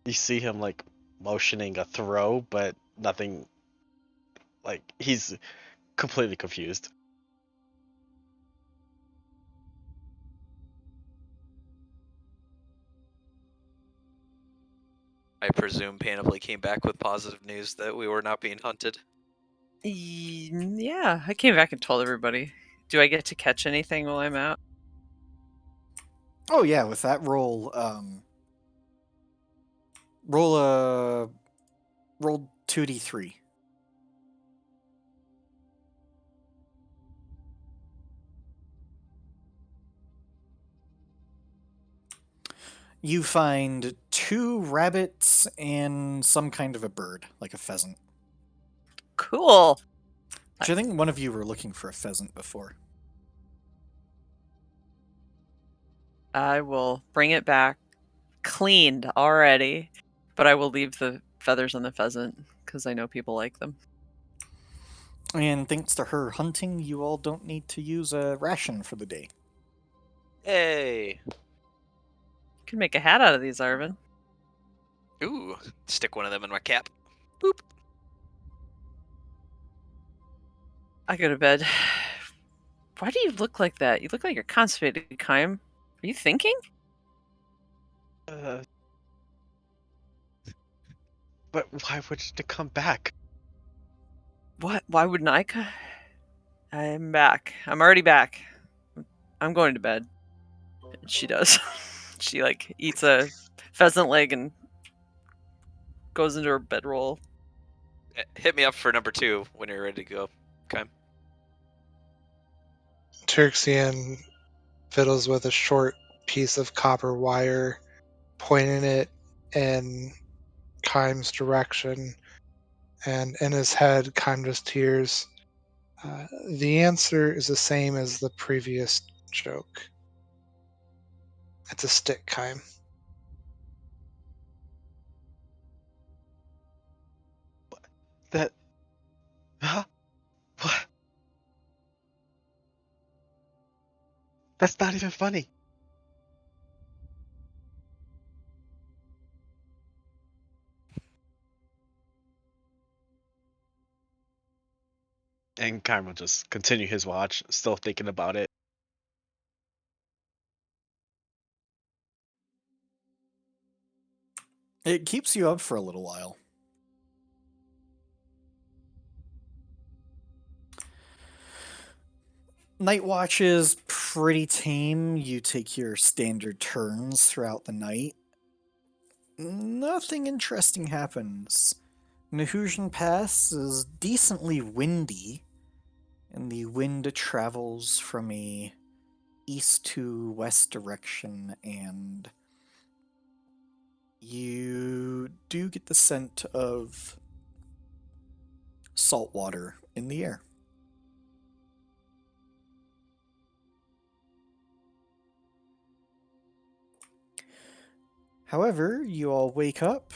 You see him like motioning a throw, but nothing. Like he's completely confused. I presume Panoply came back with positive news that we were not being hunted. Yeah, I came back and told everybody. Do I get to catch anything while I'm out? Oh yeah, with that roll, roll 2d3. You find 2 rabbits and some kind of a bird, like a pheasant. Cool. Which I think one of you were looking for a pheasant before. I will bring it back cleaned already, but I will leave the feathers on the pheasant because I know people like them. And thanks to her hunting, you all don't need to use a ration for the day. Hey! You can make a hat out of these, Arvin. Ooh, stick one of them in my cap. Boop. I go to bed. Why do you look like that? You look like you're constipated, Kime. Are you thinking? But why would it come back? What? Why wouldn't I? I'm back. I'm already back. I'm going to bed. And she does. She like eats a pheasant leg and goes into her bedroll. Hit me up for number 2 when you're ready to go. Okay. Turxian fiddles with a short piece of copper wire, pointing it in Kime's direction, and in his head, Kime just hears, the answer is the same as the previous joke. It's a stick, Kime. That. Huh? What? That's not even funny. And Kime will just continue his watch, still thinking about it. It keeps you up for a little while. Night watch is pretty tame. You take your standard turns throughout the night. Nothing interesting happens. Nahujan Pass is decently windy, and the wind travels from a east to west direction, and you do get the scent of salt water in the air. However, you all wake up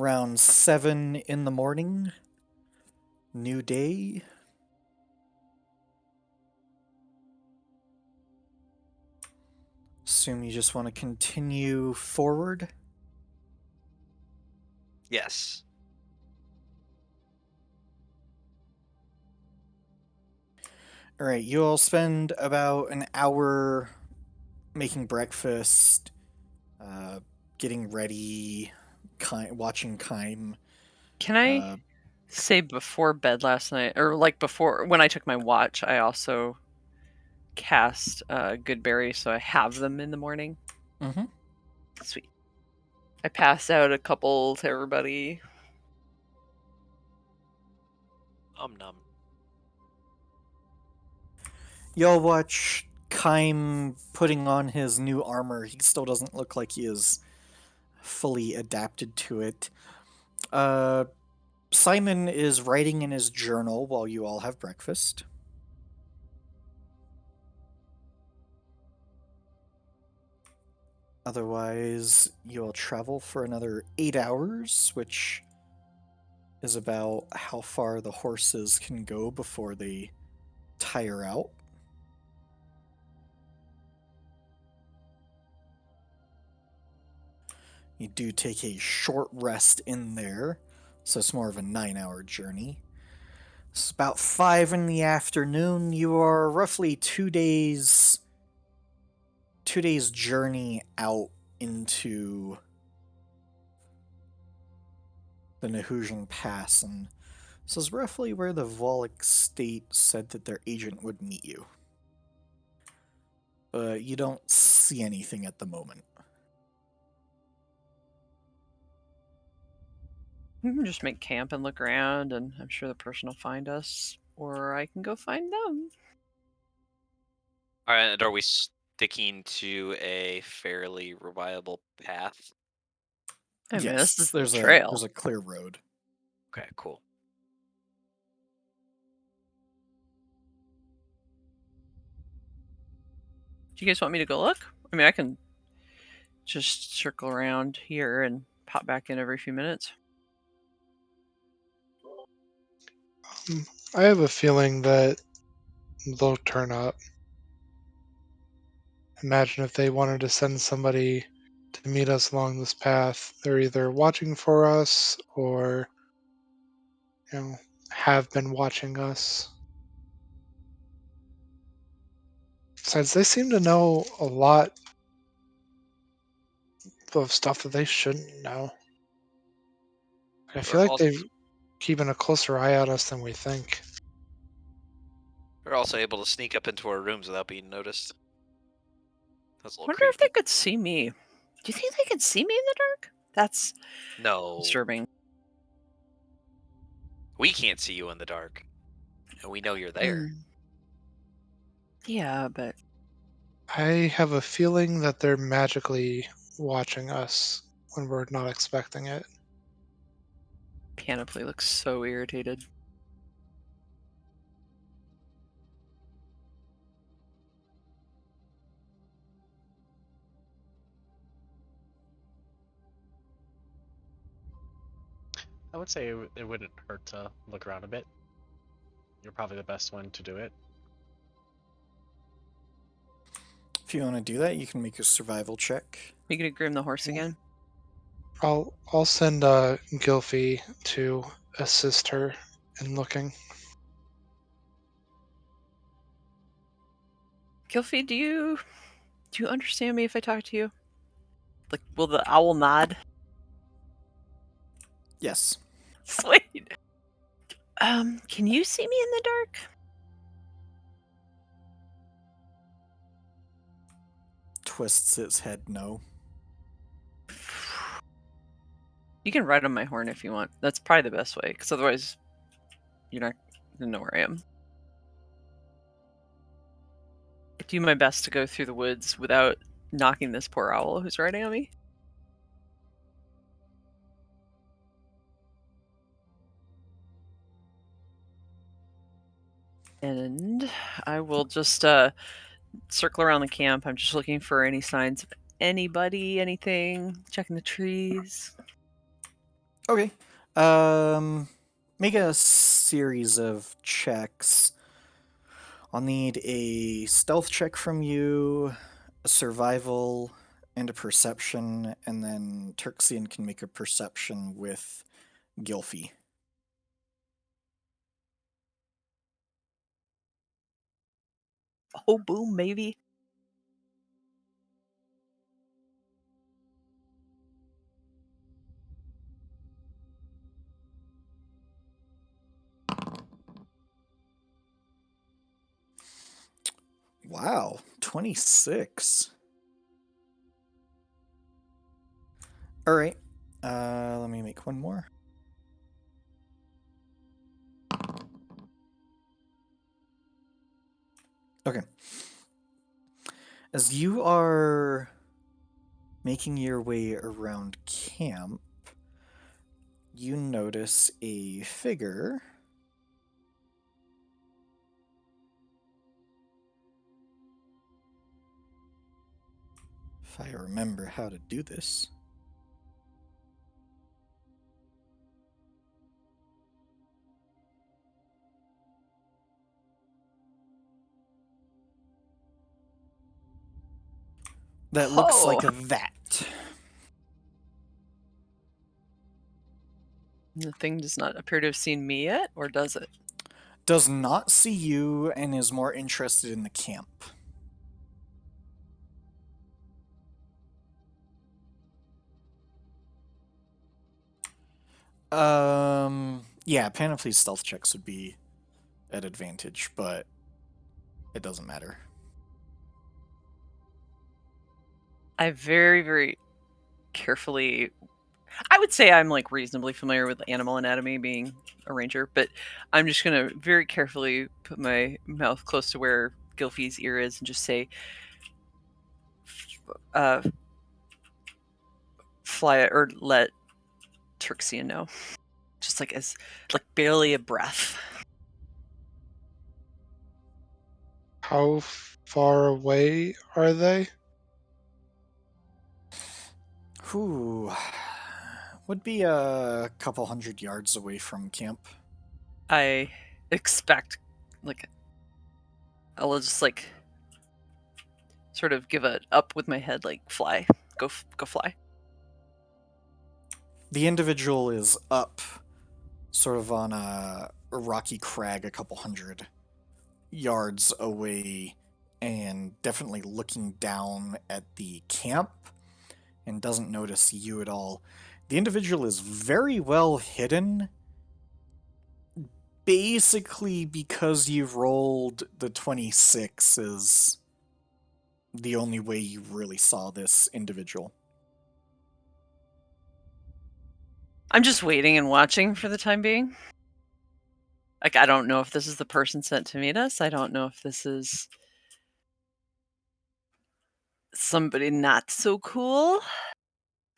Around 7 in the morning. New day. Assume you just want to continue forward. Yes. All right, you all spend about an hour making breakfast, getting ready, watching Kime. Can I say before bed last night, or like before when I took my watch, I also cast Goodberry, so I have them in the morning. Mm-hmm. Sweet. I passed out a couple to everybody. Num. Y'all watch Kime putting on his new armor. He still doesn't look like he is fully adapted to it. Simon is writing in his journal while you all have breakfast. Otherwise, you'll travel for another 8 hours, which is about how far the horses can go before they tire out. You do take a short rest in there, so it's more of a 9-hour journey. It's about 5 in the afternoon. You are roughly 2 days journey out into the Nahujan Pass, and this is roughly where the Volek state said that their agent would meet you. But you don't see anything at the moment. We can just make camp and look around, and I'm sure the person will find us, or I can go find them. All right, and are we sticking to a fairly reliable path? I mean, this is the there's trail. a clear road. Okay, cool. Do you guys want me to go look? I mean, I can just circle around here and pop back in every few minutes. I have a feeling that they'll turn up. Imagine if they wanted to send somebody to meet us along this path. They're either watching for us or, have been watching us. Besides, they seem to know a lot of stuff that they shouldn't know. I feel We're like also, they're keeping a closer eye on us than we think. we're also able to sneak up into our rooms without being noticed. That's a I little wonder if they creepy. could see me. Do you think they could see me in the dark? That's No, disturbing. we can't see you in the dark, and we know you're there. Yeah, but I have a feeling that they're magically watching us when we're not expecting it. Panoply looks so irritated. I would say it wouldn't hurt to look around a bit. You're probably the best one to do it. If you want to do that, you can make a survival check. You gonna groom the horse Yeah. again? I'll send Gilfie to assist her in looking. Gilfie, do you understand me if I talk to you? Like, will the owl nod? Yes. Sweet. Can you see me in the dark? Twists its head no. You can ride on my horn if you want. That's probably the best way, because otherwise you're not gonna know where I am. I do my best to go through the woods without knocking this poor owl who's riding on me. And I will just circle around the camp. I'm just looking for any signs of anybody, anything, checking the trees. Okay. Make a series of checks. I'll need a stealth check from you, a survival, and a perception, and then Turxian can make a perception with Gilfy. Oh, boom, maybe. Wow, 26. All right. Let me make one more. Okay. As you are making your way around camp, you notice a figure. If I remember how to do this. That looks like that. The thing does not appear to have seen me yet, or does it? Does not see you and is more interested in the camp. Yeah, Panoply's stealth checks would be at advantage, but it doesn't matter. I very, very carefully. I would say I'm like reasonably familiar with animal anatomy, being a ranger, but I'm just gonna very carefully put my mouth close to where Gilfy's ear is and just say, "Fly it," or let Turxian know, just like as like barely a breath. How far away are they? Whew. Would be a couple 100 yards away from camp. I expect, like, I'll just like sort of give a up with my head, like fly, go fly. The individual is up, sort of on a rocky crag a couple 100 yards away, and definitely looking down at the camp, and doesn't notice you at all. The individual is very well hidden, basically because you've rolled the 26 is the only way you really saw this individual. I'm just waiting and watching for the time being. Like, I don't know if this is the person sent to meet us. I don't know if this is somebody not so cool.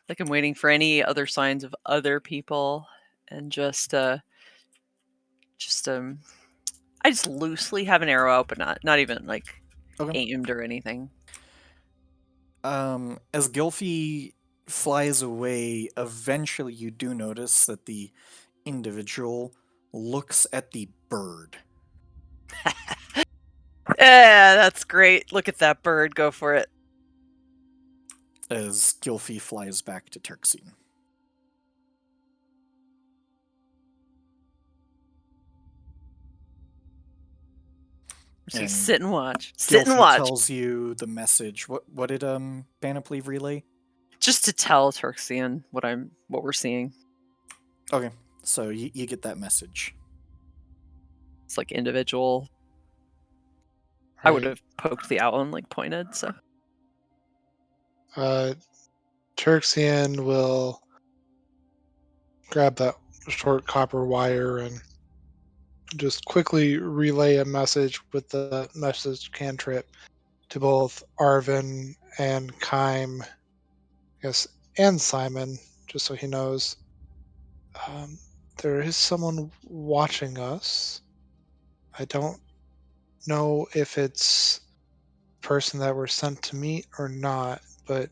Like, I'm waiting for any other signs of other people, and I just loosely have an arrow out, but not even like Okay. aimed or anything. As Gilfy flies away, eventually you do notice that the individual looks at the bird. Yeah, that's great. Look at that bird. Go for it. As Gilfy flies back to Turxian. So And sit and watch. Sit and Gilfy watch. tells you the message. What did Panoply relay? Just to tell Turxian what we're seeing. Okay, so you get that message. It's like individual. I would Right. have poked the owl and like pointed. So Turxian will grab that short copper wire and just quickly relay a message with the message cantrip to both Arvin and Kime, yes, and Simon, just so he knows. There is someone watching us. I don't know if it's the person that we're sent to meet or not, but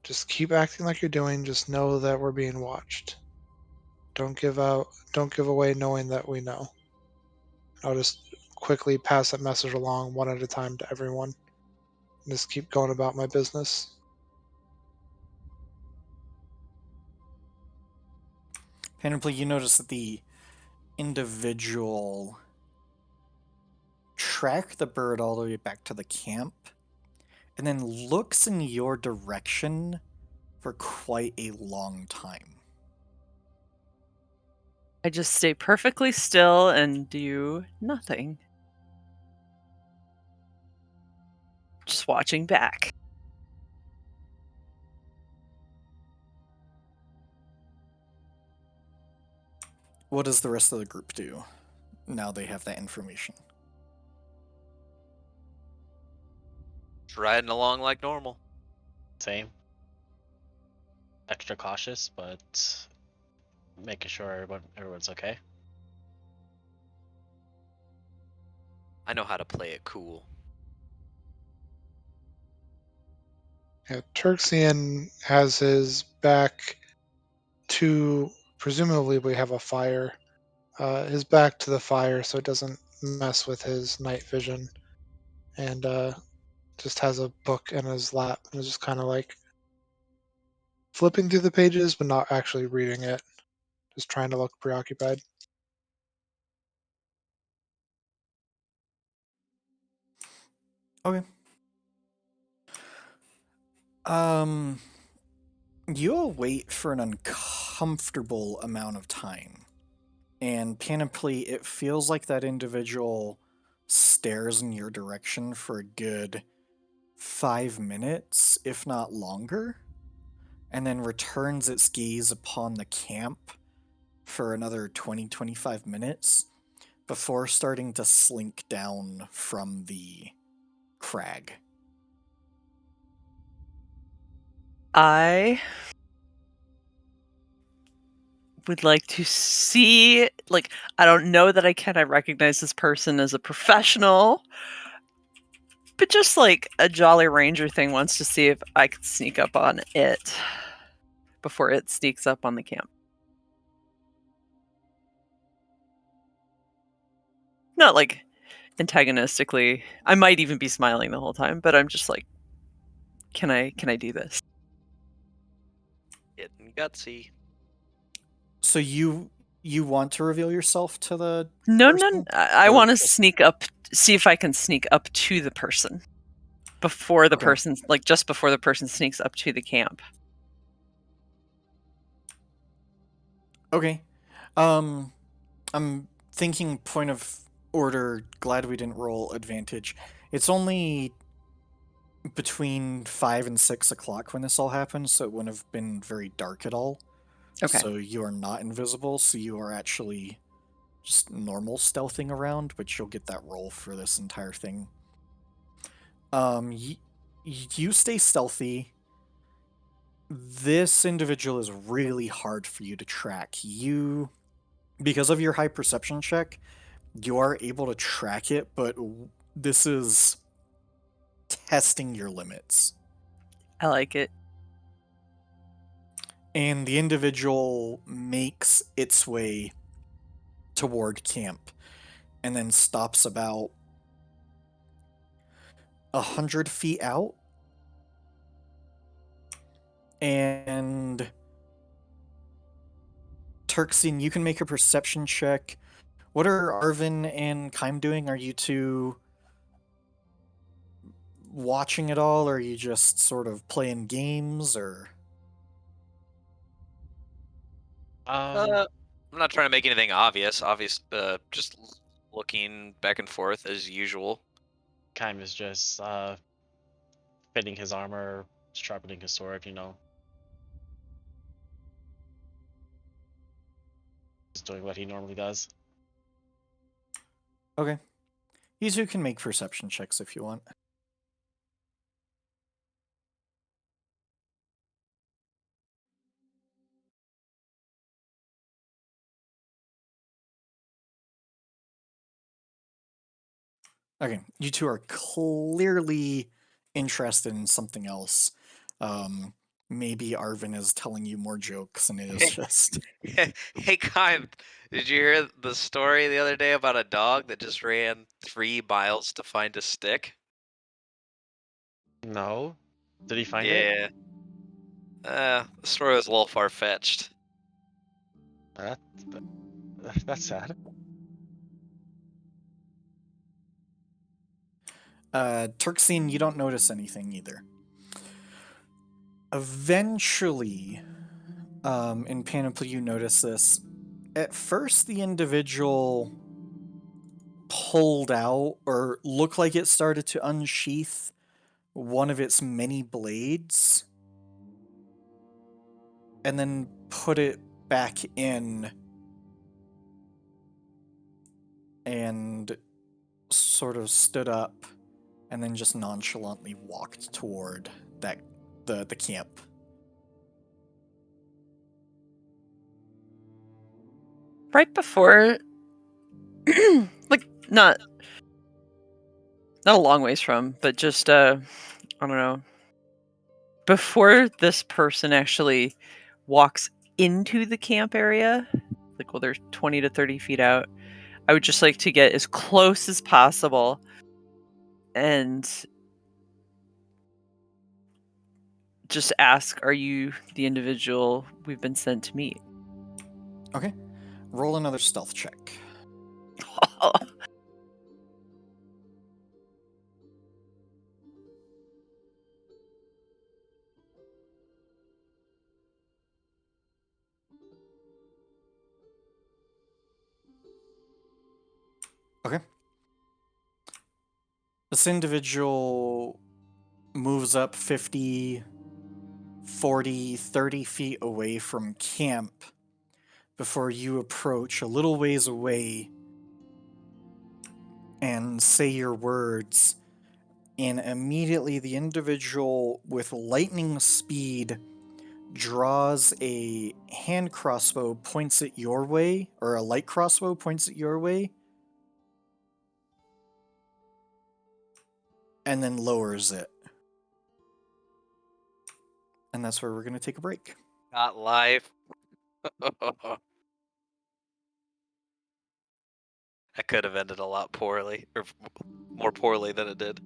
just keep acting like you're doing. Just know that we're being watched. Don't give away knowing that we know. I'll just quickly pass that message along one at a time to everyone. And just keep going about my business. Panoply, you notice that the individual track the bird all the way back to the camp and then looks in your direction for quite a long time. I just stay perfectly still and do nothing. Just watching back. What does the rest of the group do now they have that information? Just riding along like normal. Same. Extra cautious, but making sure everyone's okay. I know how to play it cool. Yeah, Turxian has his back to, presumably we have a fire, his back to the fire so it doesn't mess with his night vision, and just has a book in his lap and is just kind of like flipping through the pages but not actually reading it, just trying to look preoccupied. Okay. You'll wait for an uncomfortable amount of time. And Panoply, it feels like that individual stares in your direction for a good 5 minutes, if not longer, and then returns its gaze upon the camp for another 20-25 minutes before starting to slink down from the crag. I would like to see, like, I don't know that I recognize this person as a professional, but just like a Jolly Ranger thing wants to see if I could sneak up on it before it sneaks up on the camp. Not like antagonistically. I might even be smiling the whole time, but I'm just like, can I do this? Getting gutsy. So you want to reveal yourself to the No, person? I Or want to just- sneak up, see if I can sneak up to the person before the Okay. person, like just before the person sneaks up to the camp. Okay. I'm thinking point of order, glad we didn't roll advantage. It's only between 5 and 6 o'clock when this all happened, so it wouldn't have been very dark at all. Okay. So you are not invisible, so you are actually just normal stealthing around, but you'll get that roll for this entire thing. You stay stealthy. This individual is really hard for you to track. Because of your high perception check, you are able to track it, but this is testing your limits. I like it. And the individual makes its way toward camp and then stops about 100 feet out. And Turxian, you can make a perception check. What are Arvin and Kaim doing? Are you two watching it all, or are you just sort of playing games, or? I'm not trying to make anything obvious. Just looking back and forth as usual. Kaim is just fitting his armor, sharpening his sword, just doing what he normally does. Okay. You two can make perception checks if you want. Okay, you two are clearly interested in something else. maybe Arvin is telling you more jokes and it is just... Hey, Kyle, did you hear the story the other day about a dog that just ran 3 miles to find a stick? No. Did he find it? Yeah. The story was a little far-fetched. That's sad. Turksine, you don't notice anything either. Eventually, in Panoply, you notice this. At first, the individual pulled out, or looked like it started to unsheath one of its many blades, and then put it back in, and sort of stood up, and then just nonchalantly walked toward the camp. Right before, like not a long ways from, but just I don't know. Before this person actually walks into the camp area, like, well, they're 20 to 30 feet out, I would just like to get as close as possible and just ask, are you the individual we've been sent to meet? Okay. Roll another stealth check. Okay. This individual moves up 50, 40, 30 feet away from camp before you approach a little ways away and say your words, and immediately the individual with lightning speed draws a hand crossbow, points it your way, or a light crossbow points it your way, and then lowers it. And that's where we're going to take a break. Not live. That could have ended a lot poorly, or more poorly than it did.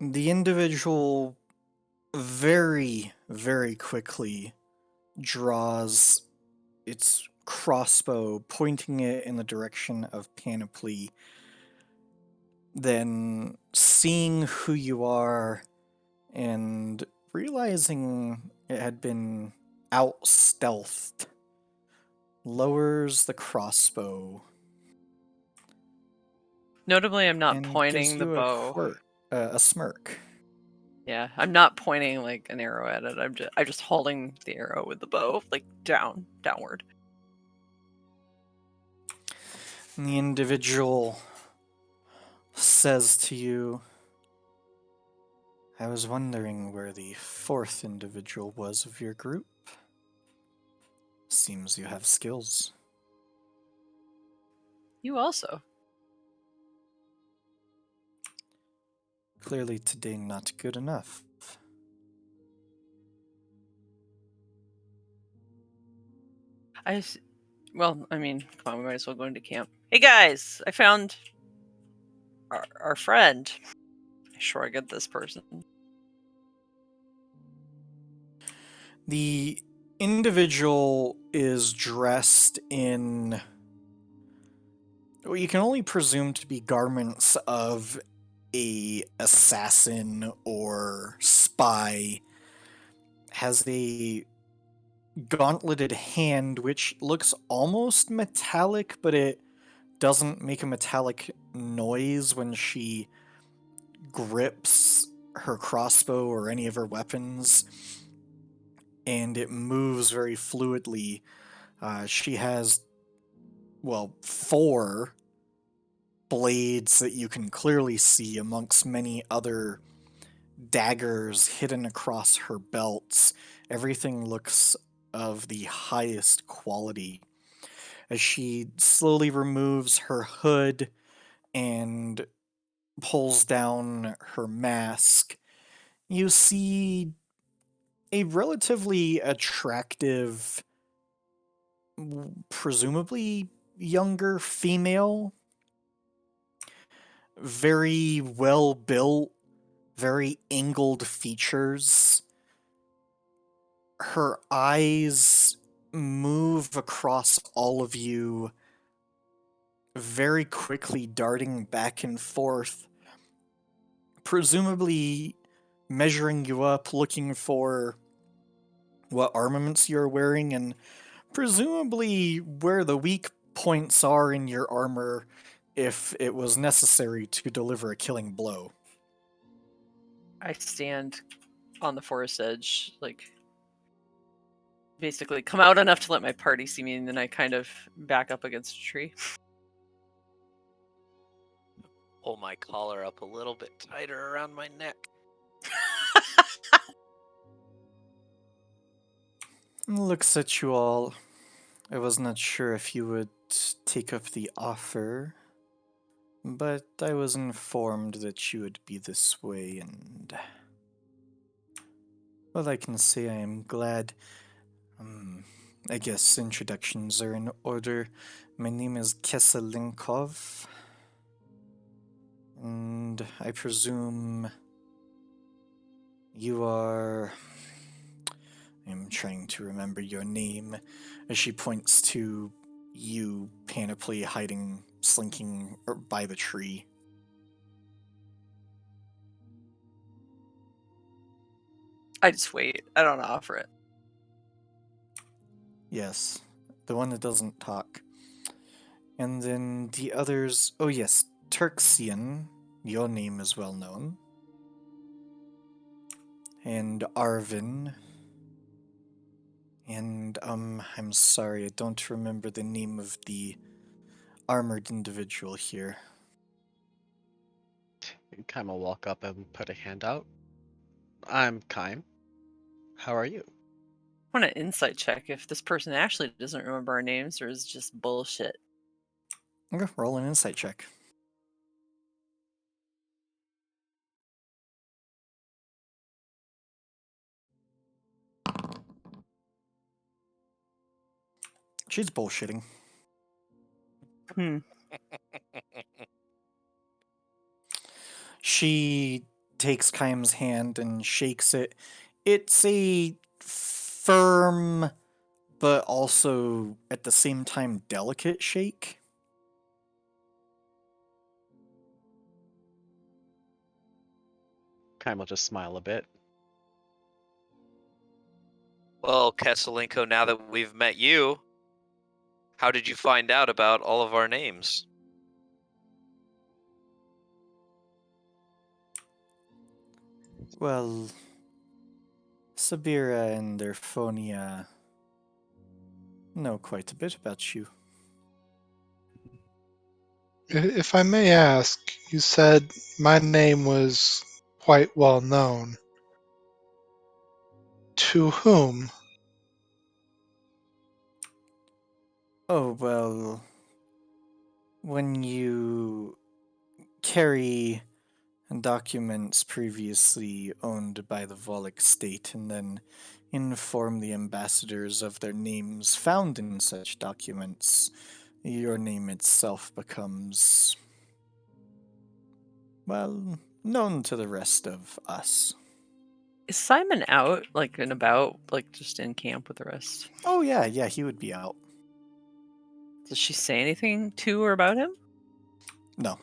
The individual very, very quickly draws its crossbow, pointing it in the direction of Panoply. Then, seeing who you are and realizing it had been out stealthed, lowers the crossbow Notably, I'm not and pointing gives the you bow. a smirk. Yeah, I'm not pointing like an arrow at it. I'm just holding the arrow with the bow like downward. And the individual says to you, I was wondering where the fourth individual was of your group. Seems you have skills. You also. Clearly today not good enough. Well, I mean, come on, we might as well go into camp. Hey guys, I found our friend. Sure, I get this person. The individual is dressed in what you can only presume to be garments of a assassin or spy. Has a gauntleted hand which looks almost metallic, but it doesn't make a metallic noise when she grips her crossbow or any of her weapons, and it moves very fluidly. She has, well, 4 blades that you can clearly see amongst many other daggers hidden across her belts. Everything looks of the highest quality. As she slowly removes her hood and pulls down her mask, you see a relatively attractive, presumably younger female, very well built, very angled features. Her eyes move across all of you, very quickly darting back and forth, presumably measuring you up, looking for what armaments you're wearing, and presumably where the weak points are in your armor if it was necessary to deliver a killing blow. I stand on the forest edge, like basically come out enough to let my party see me, and then I kind of back up against a tree. Pull my collar up a little bit tighter around my neck. Looks at you all. I was not sure if you would take up the offer, but I was informed that you would be this way, and well, I can say I am glad. I guess introductions are in order. My name is Keselinkov, and I presume you are... I'm trying to remember your name, as she points to you, Panoply, hiding, slinking by the tree. I just wait. I don't offer it. Yes, the one that doesn't talk. And then the others... Oh yes, Turksian, your name is well known. And Arvin. And, I'm sorry, I don't remember the name of the armored individual here. Kaim will walk up and put a hand out. I'm Kaim. How are you? I want an insight check if this person actually doesn't remember our names or is just bullshit. Okay, roll an insight check. She's bullshitting. Hmm. She takes Kaim's hand and shakes it. It's a firm, but also at the same time delicate shake. Kaim will just smile a bit. Well, Kesselinko, now that we've met you, how did you find out about all of our names? Well, Sabira and Erphonia know quite a bit about you. If I may ask, you said my name was quite well known. To whom? Oh, well, when you carry documents previously owned by the Volok state and then inform the ambassadors of their names found in such documents, your name itself becomes, well, known to the rest of us. Is Simon out, like, and about, like, just in camp with the rest? Oh, yeah, he would be out. Does she say anything to or about him? No.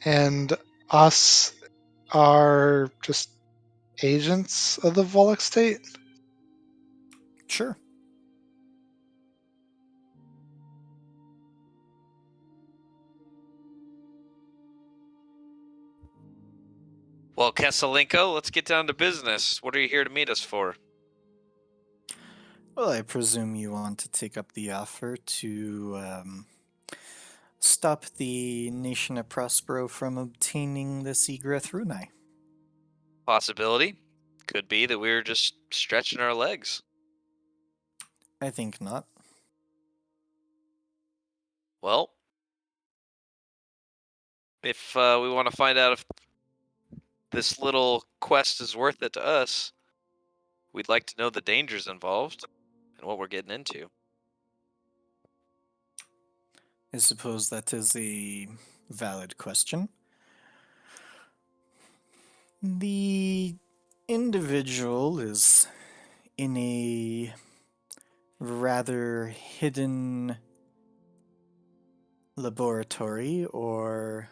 And us are just agents of the Volok state? Sure. Well, Kesselinko, let's get down to business. What are you here to meet us for? Well, I presume you want to take up the offer to stop the nation of Prospero from obtaining this Egrith Runai. Possibility. Could be that we were just stretching our legs. I think not. Well, if we want to find out if this little quest is worth it to us, we'd like to know the dangers involved and what we're getting into. I suppose that is a valid question. The individual is in a rather hidden laboratory, or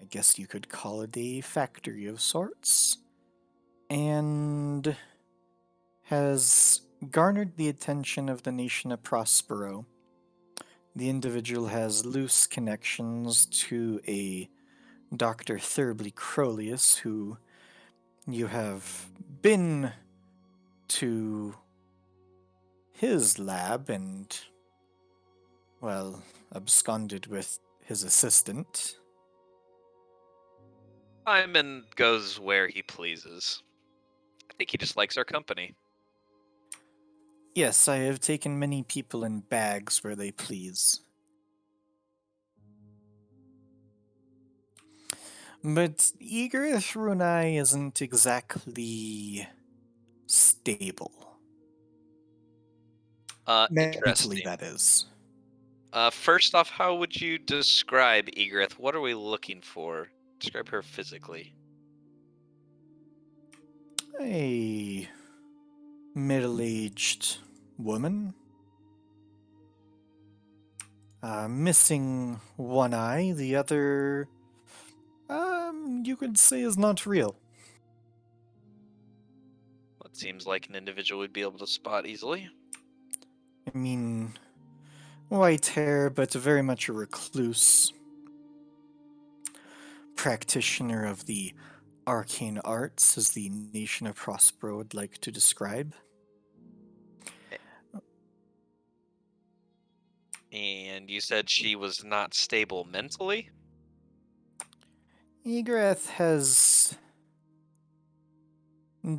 I guess you could call it a factory of sorts, and has garnered the attention of the nation of Prospero. The individual has loose connections to a Dr. Thurbly Crolius, who you have been to his lab and, well, absconded with his assistant. Simon goes where he pleases. I think he just likes our company. Yes, I have taken many people in bags where they please. But Egrith Runai isn't exactly stable. Mentally, Interesting. that is. First off, how would you describe Egrith? What are we looking for? Describe her physically. A middle-aged woman. Missing one eye, the other, you could say is not real. Well, it seems like an individual we'd be able to spot easily. I mean, white hair, but very much a recluse. Practitioner of the arcane arts, as the nation of Prospero would like to describe. And you said she was not stable mentally? Egrith has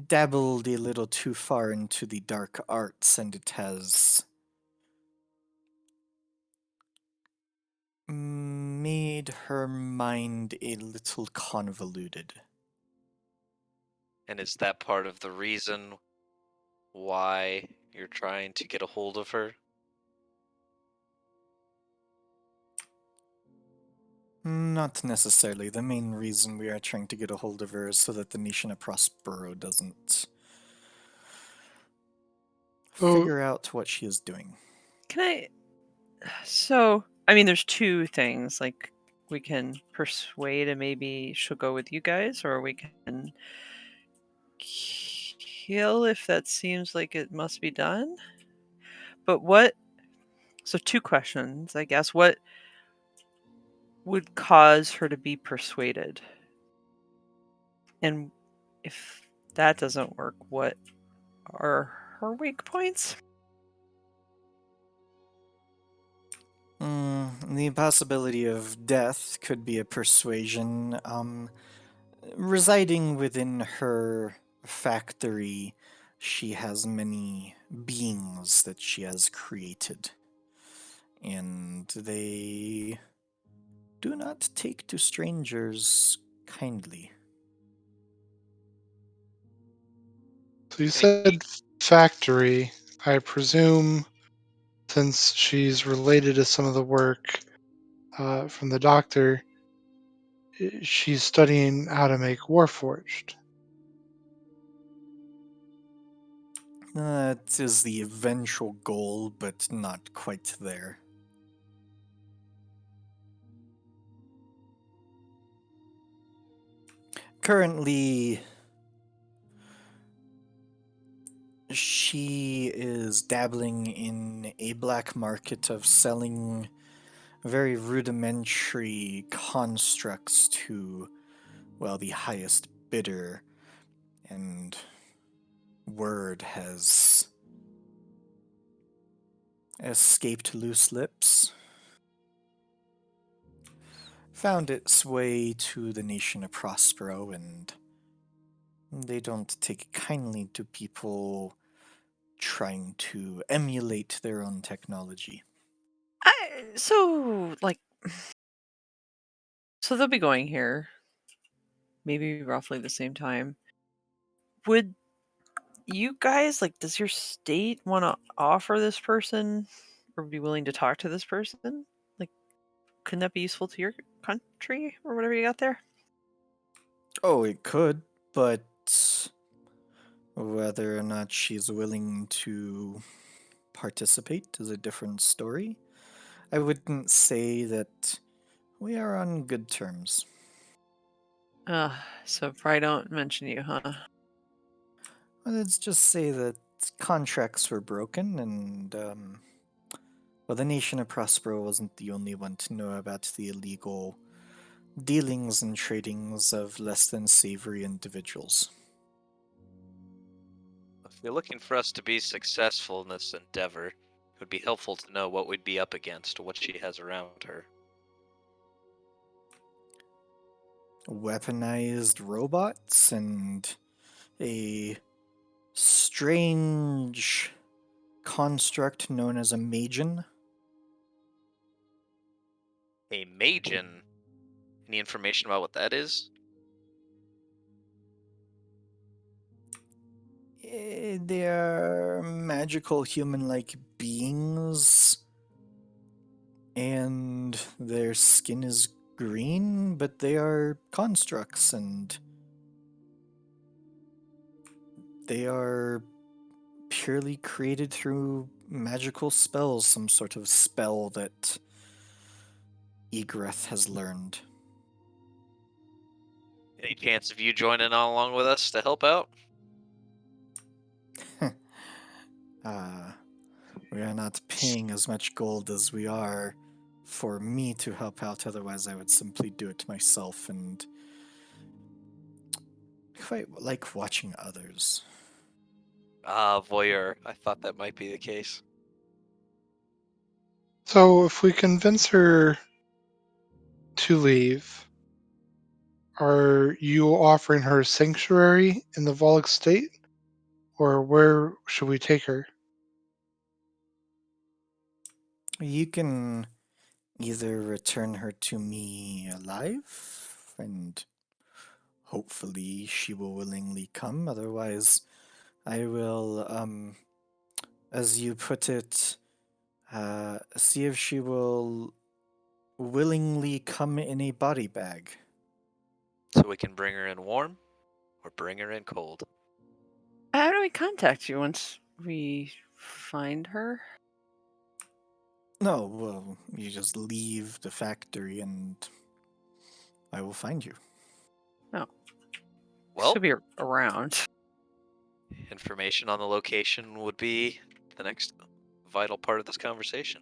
dabbled a little too far into the dark arts, and it has made her mind a little convoluted. And is that part of the reason why you're trying to get a hold of her? Not necessarily. The main reason we are trying to get a hold of her is so that the nation of Prospero doesn't So, figure out what she is doing. Can I? So, I mean, there's two things. Like, we can persuade and maybe she'll go with you guys, or we can kill if that seems like it must be done. But what? So, two questions, I guess. What would cause her to be persuaded? And if that doesn't work, what are her weak points? The possibility of death could be a persuasion. Residing within her factory, she has many beings that she has created. And they do not take to strangers kindly. so you said factory. I presume since she's related to some of the work from the doctor, she's studying how to make Warforged. That is the eventual goal, but not quite there. Currently, she is dabbling in a black market of selling very rudimentary constructs to, well, the highest bidder, and word has escaped loose lips, found its way to the nation of Prospero, and they don't take kindly to people trying to emulate their own technology. So, like, so they'll be going here, maybe roughly the same time. Would you guys, like, does your state want to offer this person or be willing to talk to this person? Like, couldn't that be useful to your country or whatever you got there? Oh, it could, but whether or not she's willing to participate is a different story. I wouldn't say that we are on good terms. So probably don't mention you, huh? Let's just say that contracts were broken, and well, the nation of Prospero wasn't the only one to know about the illegal dealings and tradings of less than savory individuals. If you're looking for us to be successful in this endeavor, it would be helpful to know what we'd be up against, what she has around her. Weaponized robots and a strange construct known as a Magian. A Magian? Any information about what that is? They are magical human-like beings, and their skin is green, but they are constructs, and they are purely created through magical spells, some sort of spell that Egreth has learned. Any chance of you joining on along with us to help out? We are not paying as much gold as we are for me to help out, otherwise I would simply do it myself, and quite like watching others. Ah, voyeur. I thought that might be the case. So if we convince her to leave, are you offering her sanctuary in the Volk state? Or where should we take her? You can either return her to me alive, and hopefully she will willingly come, otherwise I will, as you put it, see if she will willingly come in a body bag. So we can bring her in warm or bring her in cold. How do we contact you once we find her? No, well, you just leave the factory and I will find you. Well, She'll be around. information on the location would be the next vital part of this conversation.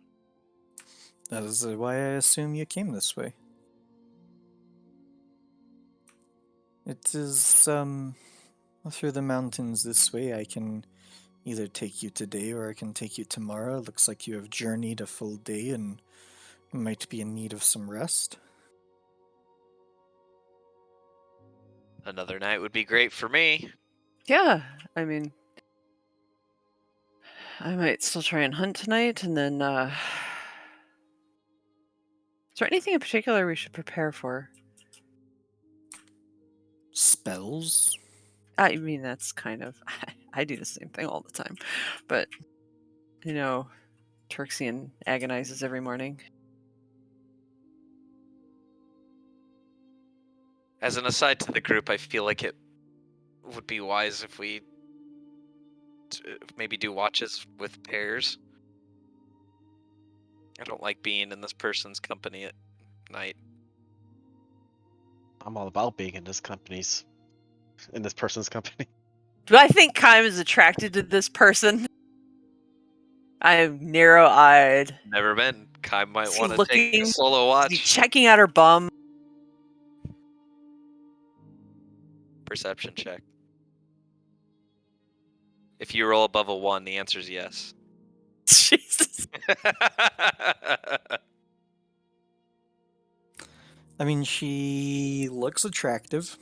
That is why I assume you came this way. It is, through the mountains this way. I can either take you today or I can take you tomorrow. Looks like you have journeyed a full day and might be in need of some rest. Another night would be great for me. Yeah, I mean, I might still try and hunt tonight, and then, is there anything in particular we should prepare for? Spells? I mean, that's kind of, I do the same thing all the time, but, you know, Turxian agonizes every morning. As an aside to the group, I feel like it would be wise if we maybe do watches with pairs. I don't like being in this person's company at night. I'm all about being in this person's company. Do I think Kaim is attracted to this person? I am narrow-eyed. Never been. Kai might Is he want to take a looking? solo Is watch. he checking out her bum? Perception check. If you roll above a 1, the answer is yes. Jesus. I mean, she looks attractive.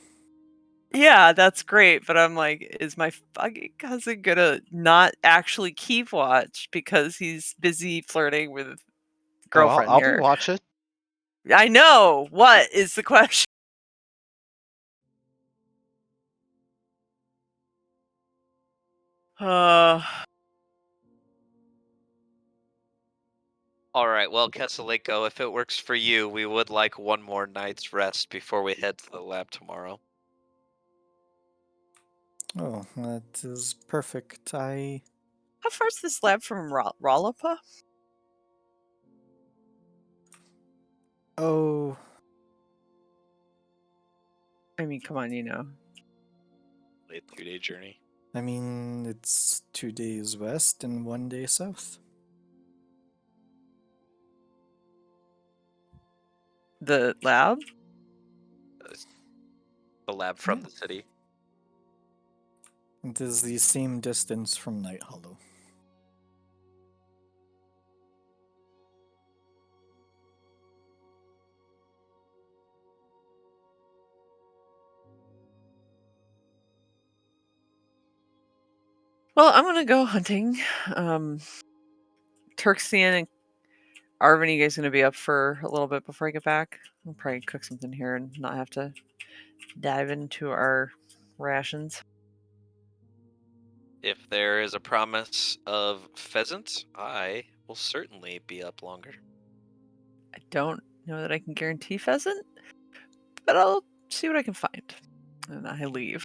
Yeah, that's great, but I'm like, is my fucking cousin gonna not actually keep watch because he's busy flirting with girlfriend I'll be here? watching. I know. What is the question? Uh, All right, well, Kesaliko, if it works for you, we would like one more night's rest before we head to the lab tomorrow. Oh, that is perfect. how far is this lab from Rollapa? Oh, I mean, come on, you know. Late 3-day journey. I mean, it's 2 days west and 1 day south. The lab? The lab from Yeah. the city. It is the same distance from Night Hollow. Well, I'm gonna go hunting. Turxian and Arvin, you guys gonna be up for a little bit before I get back? I'll probably cook something here and not have to dive into our rations. If there is a promise of pheasant, I will certainly be up longer. I don't know that I can guarantee pheasant, but I'll see what I can find. And I leave.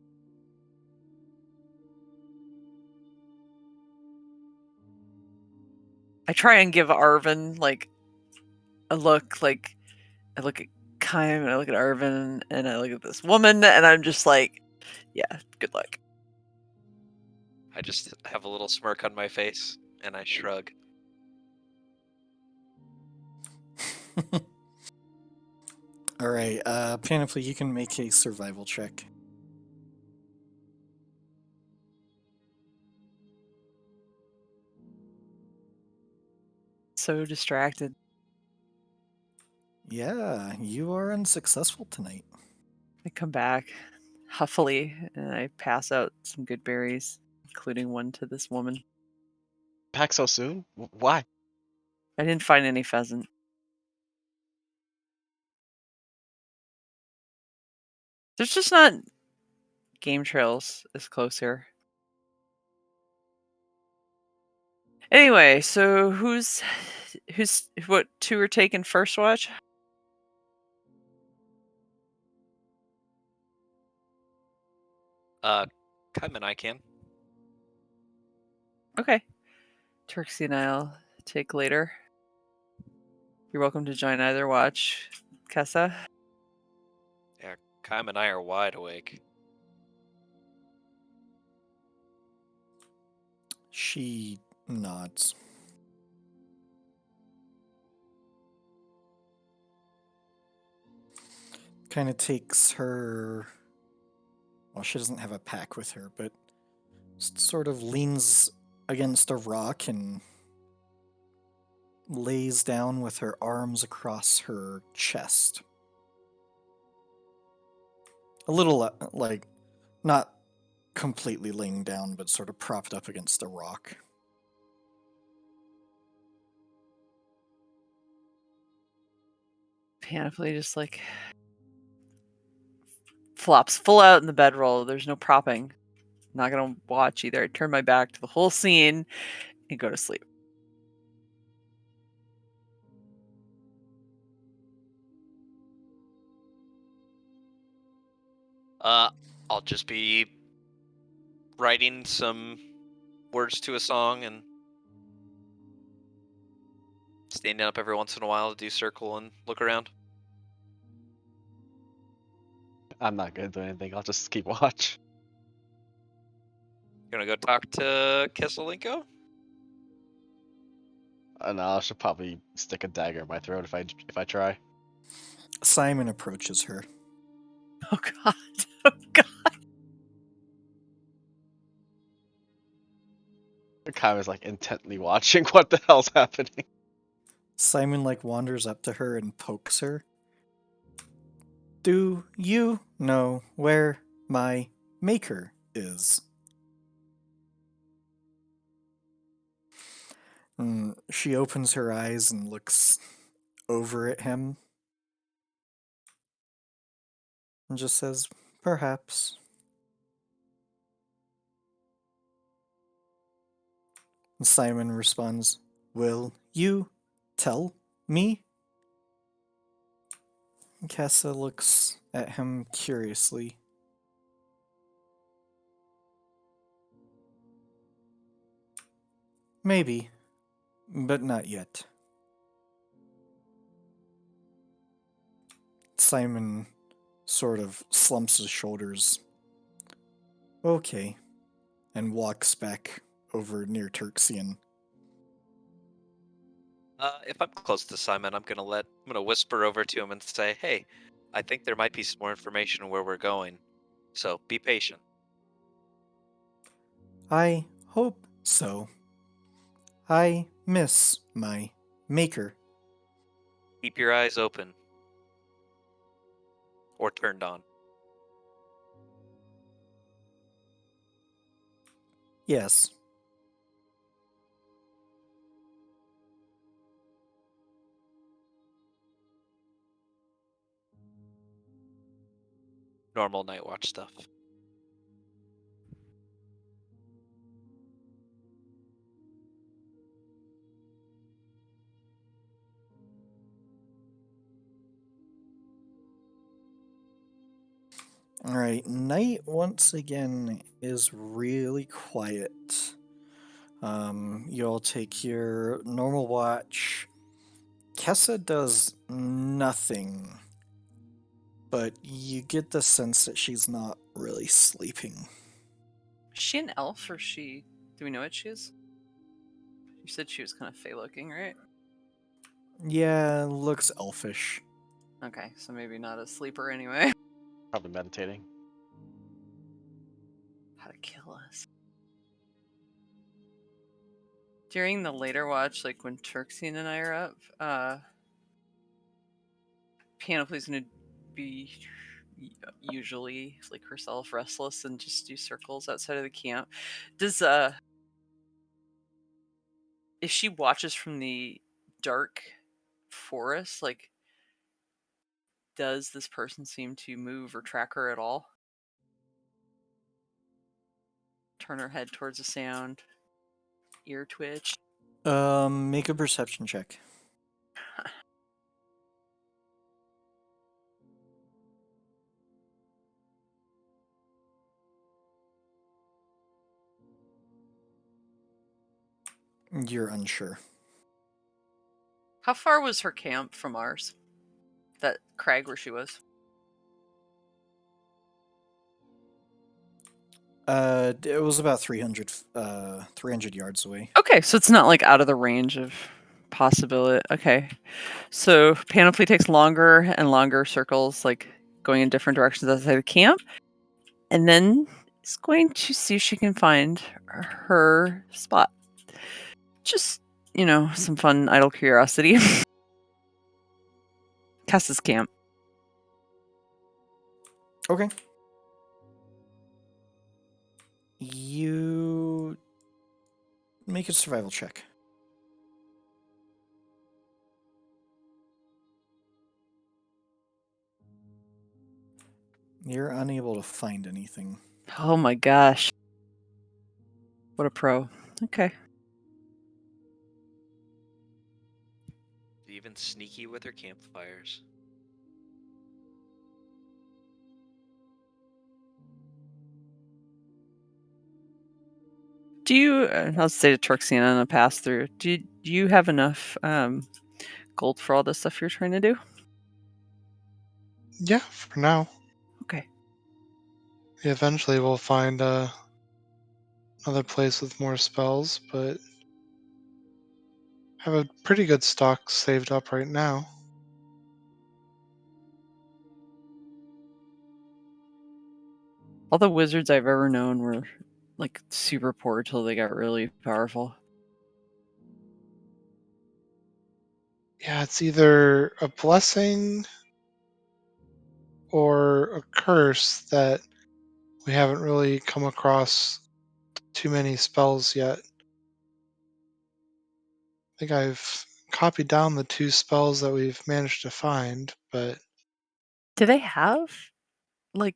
I try and give Arvin like a look, like I look at Kaim and I look at Arvin and I look at this woman and I'm just like, yeah, good luck. I just have a little smirk on my face and I shrug. Alright, Panoply, you can make a survival check. So distracted. Yeah, you are unsuccessful tonight. I come back huffily and I pass out some good berries, including one to this woman. Back so soon? Why? I didn't find any pheasant. There's just not game trails as close here. Anyway, so who's what 2 are taking first watch? Kaiman, I can. Okay. Turksy and I'll take later. You're welcome to join either watch. Kessa? Yeah, Kaiman and I are wide awake. She nods. Kind of takes her. Well, she doesn't have a pack with her, but sort of leans against a rock and lays down with her arms across her chest. A little, like, not completely laying down, but sort of propped up against a rock. Panoply just like flops full out in the bedroll. There's no propping. Not gonna watch either. I turn my back to the whole scene and go to sleep. I'll just be writing some words to a song and standing up every once in a while to do circle and look around. I'm not gonna do anything. I'll just keep watch. You gonna go talk to Kesselinko? And I should probably stick a dagger in my throat if I try. Simon approaches her. Oh god. Oh god. Kai was like intently watching what the hell's happening. Simon wanders up to her and pokes her. Do you know where my maker is? And she opens her eyes and looks over at him and just says, perhaps. And Simon responds, will you tell me? And Kessa looks at him curiously. Maybe, but not yet. Simon sort of slumps his shoulders. Okay, and walks back over near Turksian. If I'm close to Simon, I'm gonna whisper over to him and say, "Hey, I think there might be some more information where we're going, so be patient." I hope so. I miss my maker. Keep your eyes open or turned on. Yes. Normal night watch stuff. Alright, night once again is really quiet. You all take your normal watch. Kessa does nothing, but you get the sense that she's not really sleeping. Is she an elf or she do we know what she is? You said she was kind of fey looking, right? Yeah, looks elfish. Okay, so maybe not a sleeper anyway. Probably meditating. How to kill us. During the later watch, like when Turksine and I are up, Panoply's gonna be usually like herself restless and just do circles outside of the camp. Does if she watches from the dark forest, like does this person seem to move or track her at all? Turn her head towards a sound, ear twitch. Make a perception check. You're unsure. How far was her camp from ours? That crag where she was? It was about 300 yards away. Okay, so it's not like out of the range of possibility. Okay, so Panoply takes longer and longer circles, like going in different directions outside the camp, and then is going to see if she can find her spot. Just, some fun idle curiosity. Cass's camp. Okay. You make a survival check. You're unable to find anything. Oh my gosh. What a pro. Okay. Even sneaky with her campfires. Do you, I'll say to Torxiana on a pass through, do you have enough gold for all the stuff you're trying to do? Yeah, for now. Okay. Eventually we'll find another place with more spells, but have a pretty good stock saved up right now. All the wizards I've ever known were like super poor till they got really powerful. Yeah, it's either a blessing or a curse that we haven't really come across too many spells yet. I think I've copied down the 2 spells that we've managed to find, but Do they have like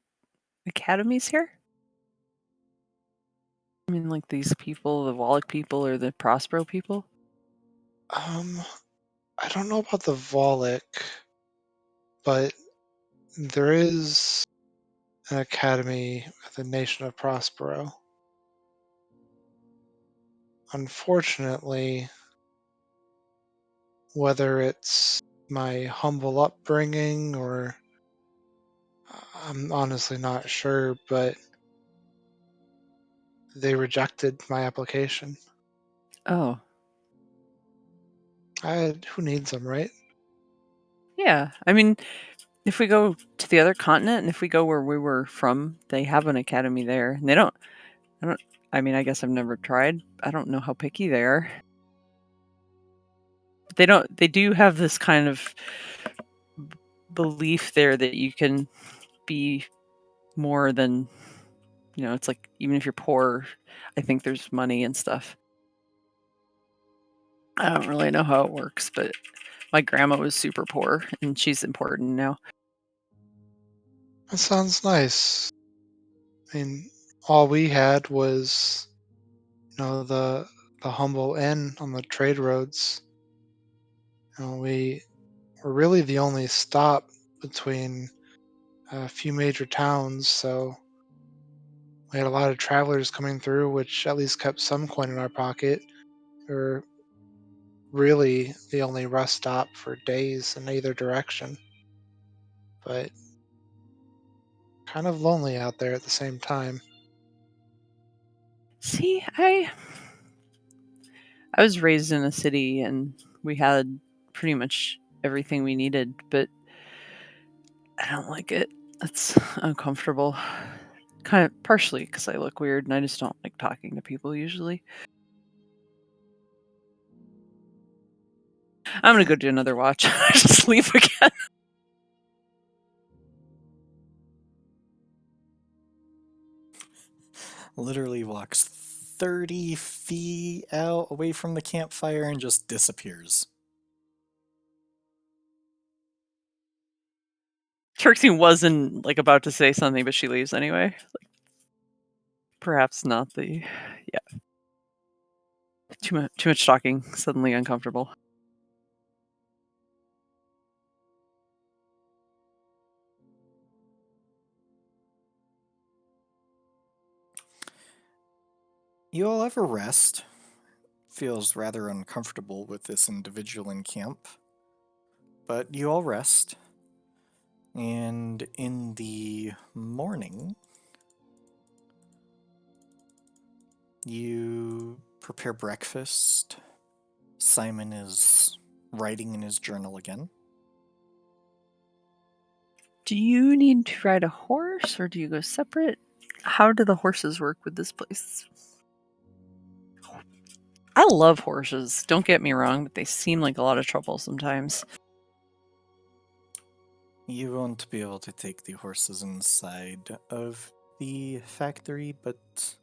academies here? I mean, like these people, the Wallach people or the Prospero people? I don't know about the Volek, but there is an academy at the nation of Prospero. Unfortunately, whether it's my humble upbringing or I'm honestly not sure, but they rejected my application. Oh, Who needs them, right? yeah. I mean, if we go to the other continent and if we go where we were from, they have an academy there. And I mean, I guess I've never tried. I don't know how picky they are. They do have this kind of belief there that you can be more than, it's like even if you're poor, I think there's money and stuff. I don't really know how it works, but my grandma was super poor and she's important now. That sounds nice. I mean, all we had was, the humble inn on the trade roads. We were really the only stop between a few major towns, so we had a lot of travelers coming through, which at least kept some coin in our pocket. We were really the only rest stop for days in either direction, but kind of lonely out there at the same time. See, I was raised in a city and we had pretty much everything we needed, but I don't like it. It's uncomfortable. Kind of partially because I look weird and I just don't like talking to people usually. I'm gonna go do another watch. Just sleep again. Literally walks 30 feet out away from the campfire and just disappears. Trixie wasn't like about to say something, but she leaves anyway. Like, perhaps not the too much talking. Suddenly uncomfortable. You all have a rest feels rather uncomfortable with this individual in camp. But you all rest. And in the morning, you prepare breakfast. Simon is writing in his journal again. Do you need to ride a horse or do you go separate? How do the horses work with this place? I love horses, don't get me wrong, but they seem like a lot of trouble sometimes. You won't be able to take the horses inside of the factory, but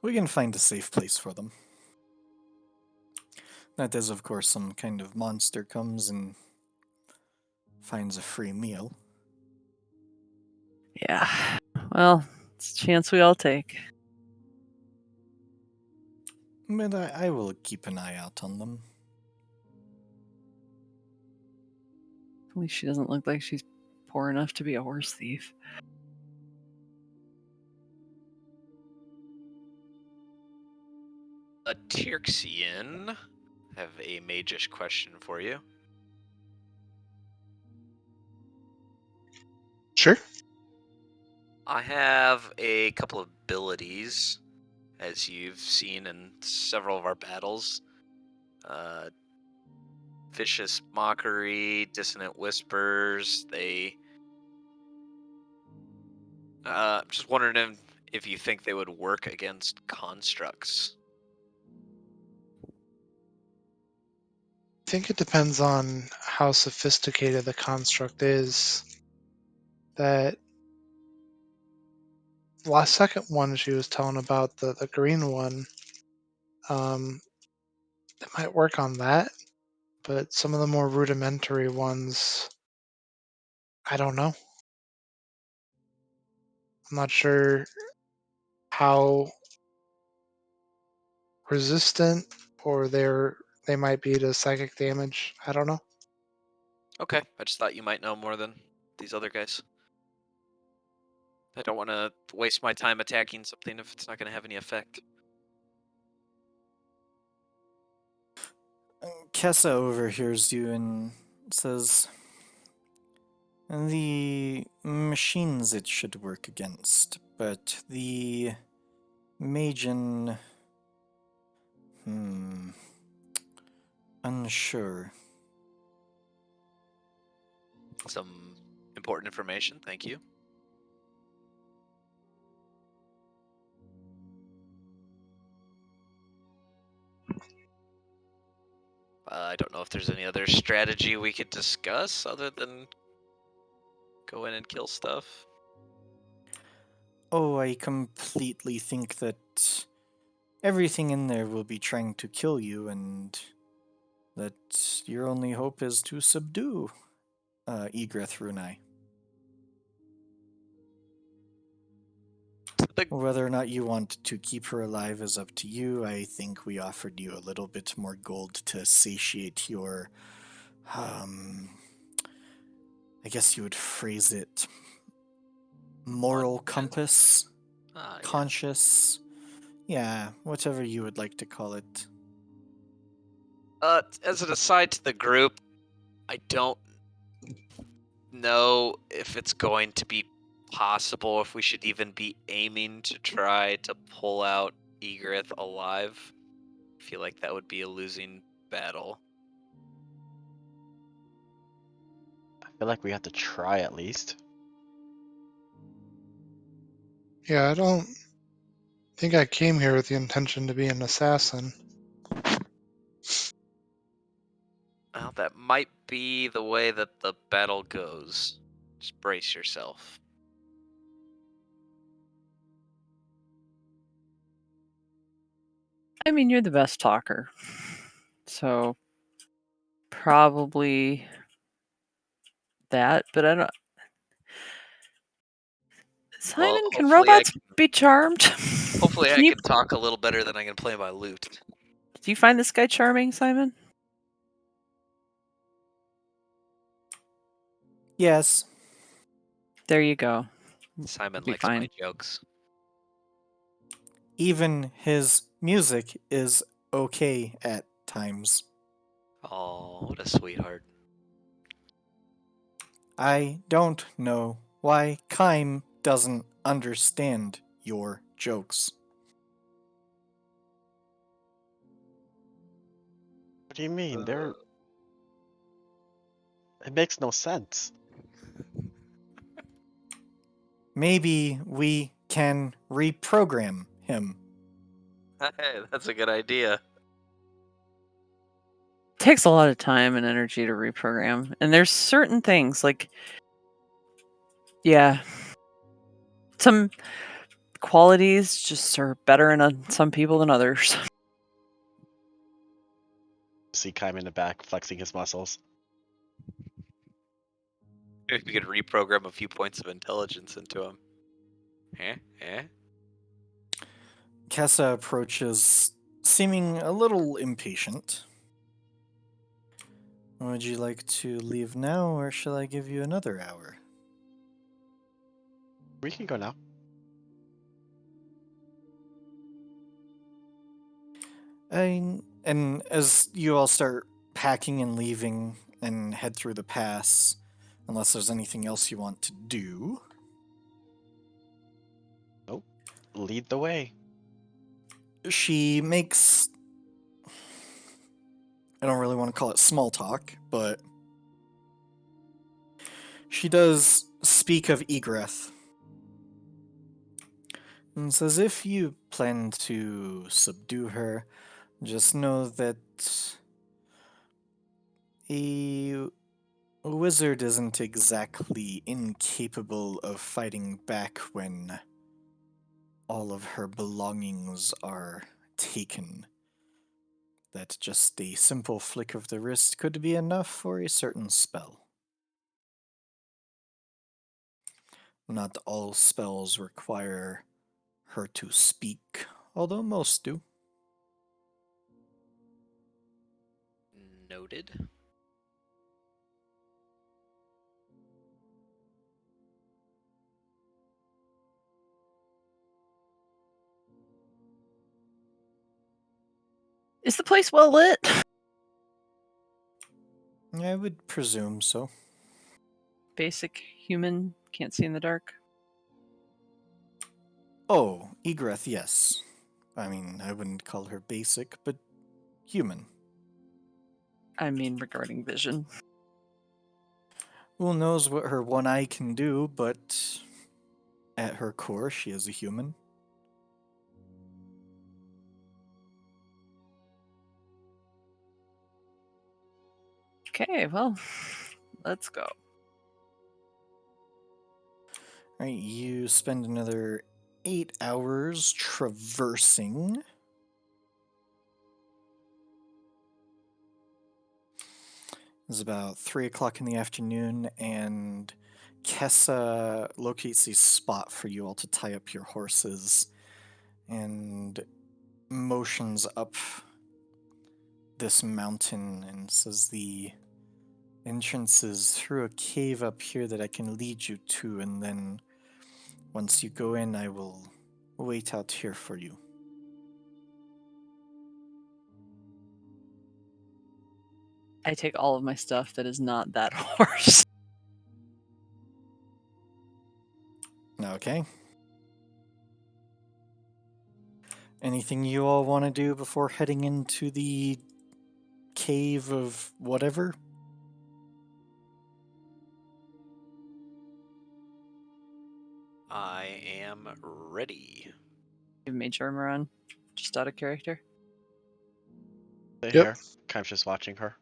we can find a safe place for them. That is, of course, some kind of monster comes and finds a free meal. Yeah, well, it's a chance we all take. But I will keep an eye out on them. At least she doesn't look like she's poor enough to be a horse thief. A Tirxian, have a magish question for you. Sure. I have a couple of abilities, as you've seen in several of our battles. Vicious Mockery, Dissonant Whispers, I'm just wondering if you think they would work against constructs. I think it depends on how sophisticated the construct is. That last second one she was telling about, the green one, it might work on that, but some of the more rudimentary ones, I don't know. I'm not sure how resistant or they might be to psychic damage. I don't know. Okay, I just thought you might know more than these other guys. I don't want to waste my time attacking something if it's not going to have any effect. Kessa overhears you and says, the machines it should work against, but the Magian... unsure. Some important information, thank you. I don't know if there's any other strategy we could discuss other than go in and kill stuff. Oh, I completely think that everything in there will be trying to kill you, and that your only hope is to subdue Egrith Runai. Whether or not you want to keep her alive is up to you. I think we offered you a little bit more gold to satiate your, I guess you would phrase it, moral compass, conscious, yeah, whatever you would like to call it. As an aside to the group, I don't know if it's going to be possible, if we should even be aiming to try to pull out Egrith alive. I feel like that would be a losing battle. I feel like we have to try at least. Yeah, I don't think I came here with the intention to be an assassin. Well, that might be the way that the battle goes. Just brace yourself. I mean, you're the best talker. So, probably that, but I don't... Simon, Well, can hopefully robots be charmed? Hopefully I you, can talk a little better than I can play my lute. do you find this guy charming, Simon? Yes. There you go. Simon Be likes fine. my jokes. Even his music is okay at times. Oh, what a sweetheart. I don't know why Kaim doesn't understand your jokes. What do you mean? It makes no sense. Maybe we can reprogram him. Hey, that's a good idea. Takes a lot of time and energy to reprogram, and there's certain things like, yeah, some qualities just are better in some people than others. See Kaim in the back flexing his muscles. Maybe we could reprogram a few points of intelligence into him. Kessa approaches, seeming a little impatient. Would you like to leave now, or shall I give you another hour? We can go now. And as you all start packing and leaving and head through the pass, unless there's anything else you want to do, Lead the way. she makes, I don't really want to call it small talk, but she does speak of Egreth. And says, if you plan to subdue her, just know that a wizard isn't exactly incapable of fighting back when all of her belongings are taken. That just a simple flick of the wrist could be enough for a certain spell. Not all spells require her to speak, although most do. Noted. Is the place well lit? I would presume so. Basic human, can't see in the dark. Oh, Egreth, yes. I mean, I wouldn't call her basic, but human. I mean, regarding vision. Who knows what her one eye can do, but at her core, she is a human. Okay, well, let's go. Alright, you spend another 8 hours traversing. It's about 3 o'clock in the afternoon, and Kessa locates a spot for you all to tie up your horses and motions up this mountain and says the entrance is through a cave up here that I can lead you to, and then once you go in, I will wait out here for you. I take all of my stuff that is not that horse. Okay. Anything you all want to do before heading into the cave of whatever? I am ready. Give mage armor on, just out of character. Stay Yep. here. Kaim's just watching her.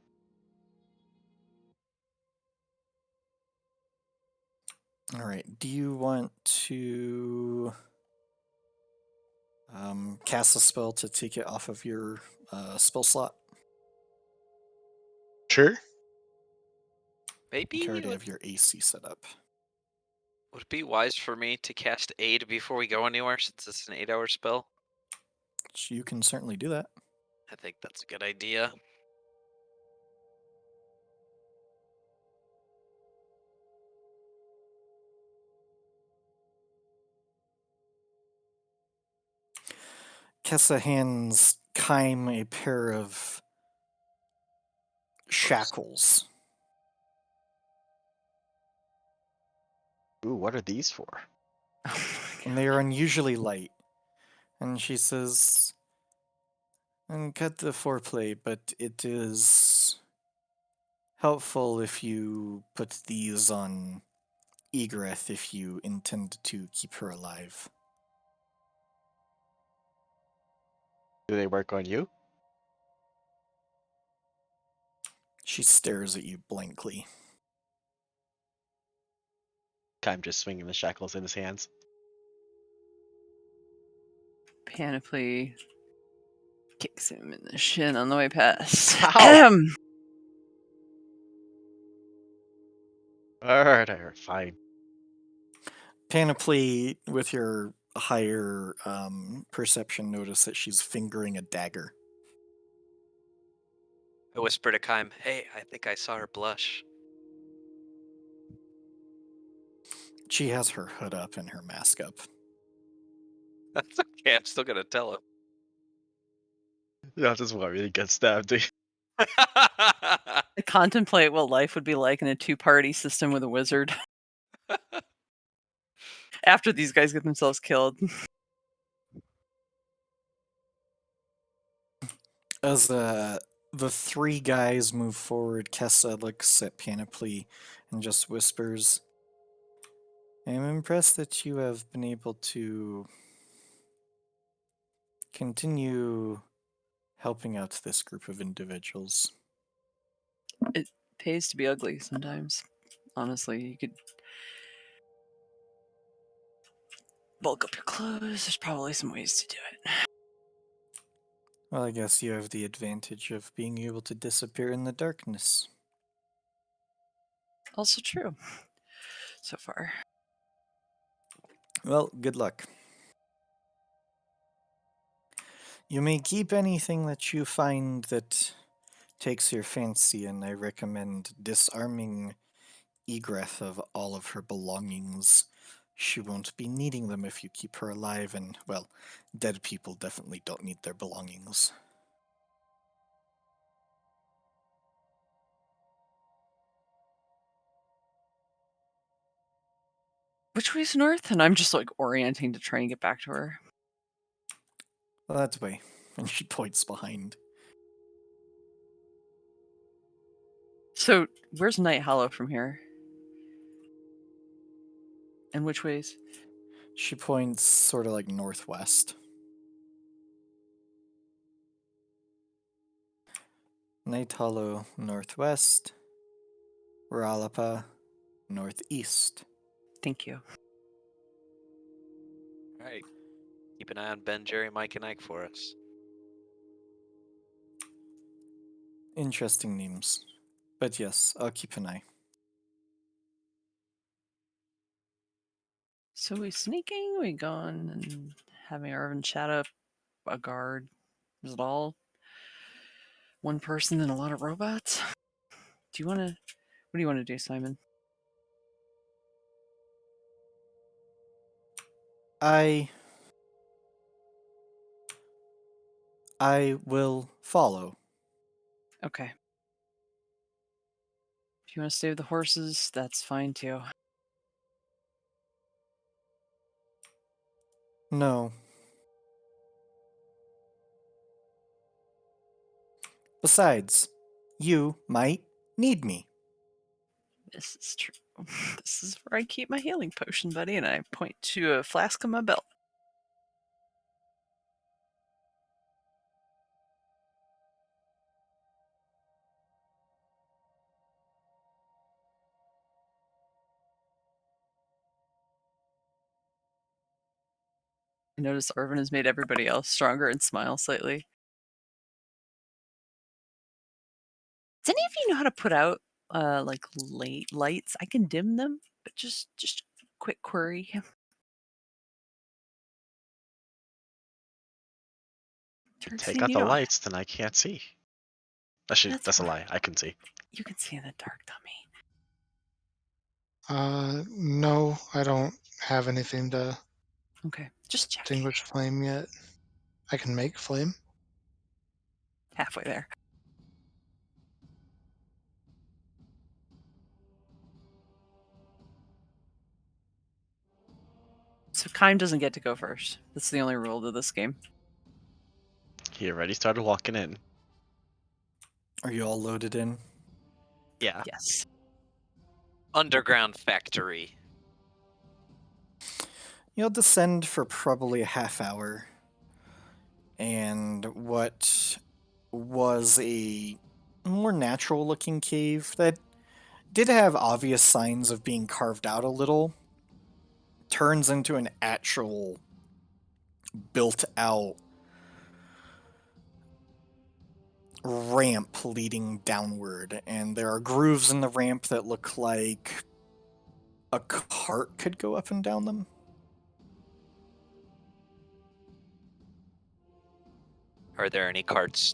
Alright, do you want to cast a spell to take it off of your spell slot? Sure. Maybe You already would have your AC set up. it be wise for me to cast Aid before we go anywhere, since it's an 8-hour spell? So you can certainly do that. I think that's a good idea. Kessa hands Kaim a pair of shackles. Ooh, what are these for? And they are unusually light. And she says, and cut the foreplay, but it is helpful if you put these on Egreth if you intend to keep her alive. Do they work on you? She stares at you blankly. I'm just swinging the shackles in his hands. Panoply kicks him in the shin on the way past. Ow! Alright, fine. Panoply, with your higher perception, notice that she's fingering a dagger. I whisper to Kaim, "Hey, I think I saw her blush." She has her hood up and her mask up. That's okay. I'm still gonna tell him. Yeah, this is what really gets stabbed. I contemplate what life would be like in a two-party system with a wizard. After these guys get themselves killed. As the three guys move forward, Kessa looks at Panoply and just whispers, I'm impressed that you have been able to continue helping out this group of individuals. It pays to be ugly sometimes. Honestly, you could bulk up your clothes. There's probably some ways to do it. Well, I guess you have the advantage of being able to disappear in the darkness. Also true. So far. Well, good luck. You may keep anything that you find that takes your fancy, and I recommend disarming Egreth of all of her belongings. She won't be needing them if you keep her alive, and, well, dead people definitely don't need their belongings. Which way's north? And I'm just like orienting to try and get back to her. Well, that way. And she points behind. So, where's Night Hollow from here? And which ways? She points sort of like northwest. Night Hollow, northwest. Ralapa, northeast. Thank you. All right. Keep an eye on Ben, Jerry, Mike, and Ike for us. Interesting names. But yes, I'll keep an eye. So we sneaking, we gone and having Arvin chat up a guard. Is it all one person and a lot of robots? What do you want to do, Simon? I will follow. Okay. If you want to stay with the horses, that's fine too. No. Besides, you might need me. This is true. This is where I keep my healing potion, buddy, and I point to a flask on my belt. I notice Arvin has made everybody else stronger and smile slightly. Does any of you know how to put out like late lights? I can dim them, but just quick query. You take out the lights, then I can't see. Actually, that's a lie. I can see. You can see in the dark, dummy. No, I don't have anything to Okay, just check. extinguish flame yet. I can make flame. Halfway there. So Kime doesn't get to go first. That's the only rule to this game. He already started walking in. Are you all loaded in? Yeah. Yes. Underground factory. You'll descend for probably a half hour. And what was a more natural looking cave that did have obvious signs of being carved out a little turns into an actual built out ramp leading downward, and there are grooves in the ramp that look like a cart could go up and down them. Are there any carts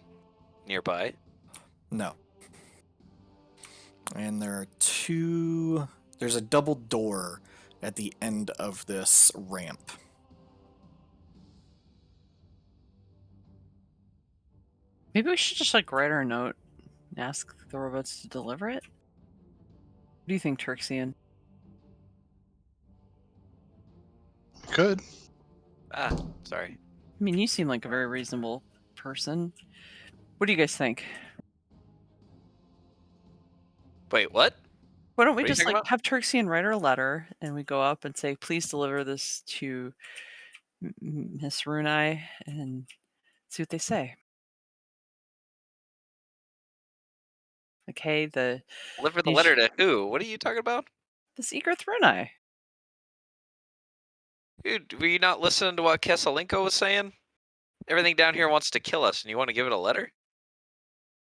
nearby? No. And there's a double door at the end of this ramp. Maybe we should just like write her a note and ask the robots to deliver it. What do you think, Turxian? Good. Ah, sorry. I mean, you seem like a very reasonable person. What do you guys think? Wait, what? Why don't we What are you just talking like about? have Turxian write her a letter and we go up and say, please deliver this to Miss Runai and see what they say. Like, hey, Deliver the these- letter to who? What are you talking about? this Egrith Runai. Dude, were you not listening to what Kesalenko was saying? Everything down here wants to kill us, and you want to give it a letter?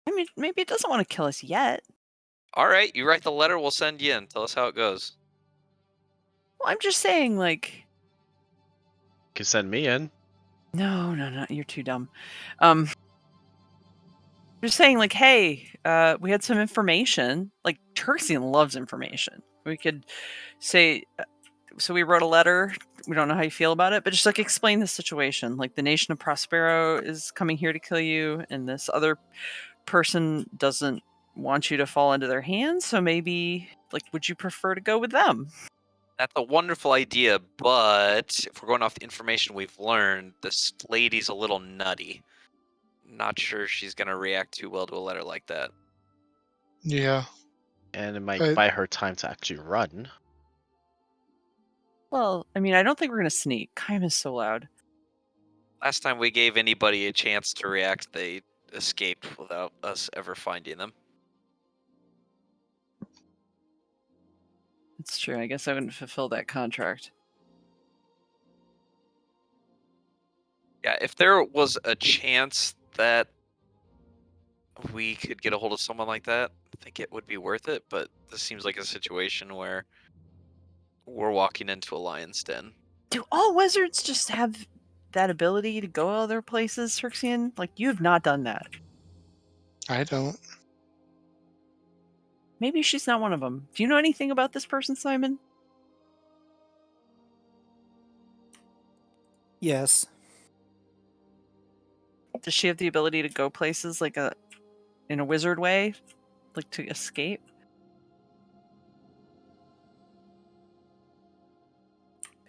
I mean, maybe it doesn't want to kill us yet. All right, you write the letter, we'll send you in. Tell us how it goes. Well, I'm just saying, like, Can send me in. no, you're too dumb. Just saying, like, hey, we had some information. Like, Turxian loves information. We could say, so we wrote a letter. We don't know how you feel about it, but just like explain the situation. Like, the nation of Prospero is coming here to kill you, and this other person doesn't want you to fall into their hands. So maybe, like, would you prefer to go with them? That's a wonderful idea, but if we're going off the information we've learned, this lady's a little nutty. Not sure she's gonna react too well to a letter like that. Yeah. And it might But- buy her time to actually run. Well, I mean, I don't think we're gonna sneak. Kime is so loud. Last time we gave anybody a chance to react, they escaped without us ever finding them. It's true. I guess I wouldn't fulfill that contract. Yeah, if there was a chance that we could get a hold of someone like that, I think it would be worth it, but this seems like a situation where we're walking into a lion's den. Do all wizards just have that ability to go other places, Turxian? Like, you have not done that. I don't. Maybe she's not one of them. Do you know anything about this person, Simon? Yes. Does she have the ability to go places like in a wizard way, like to escape?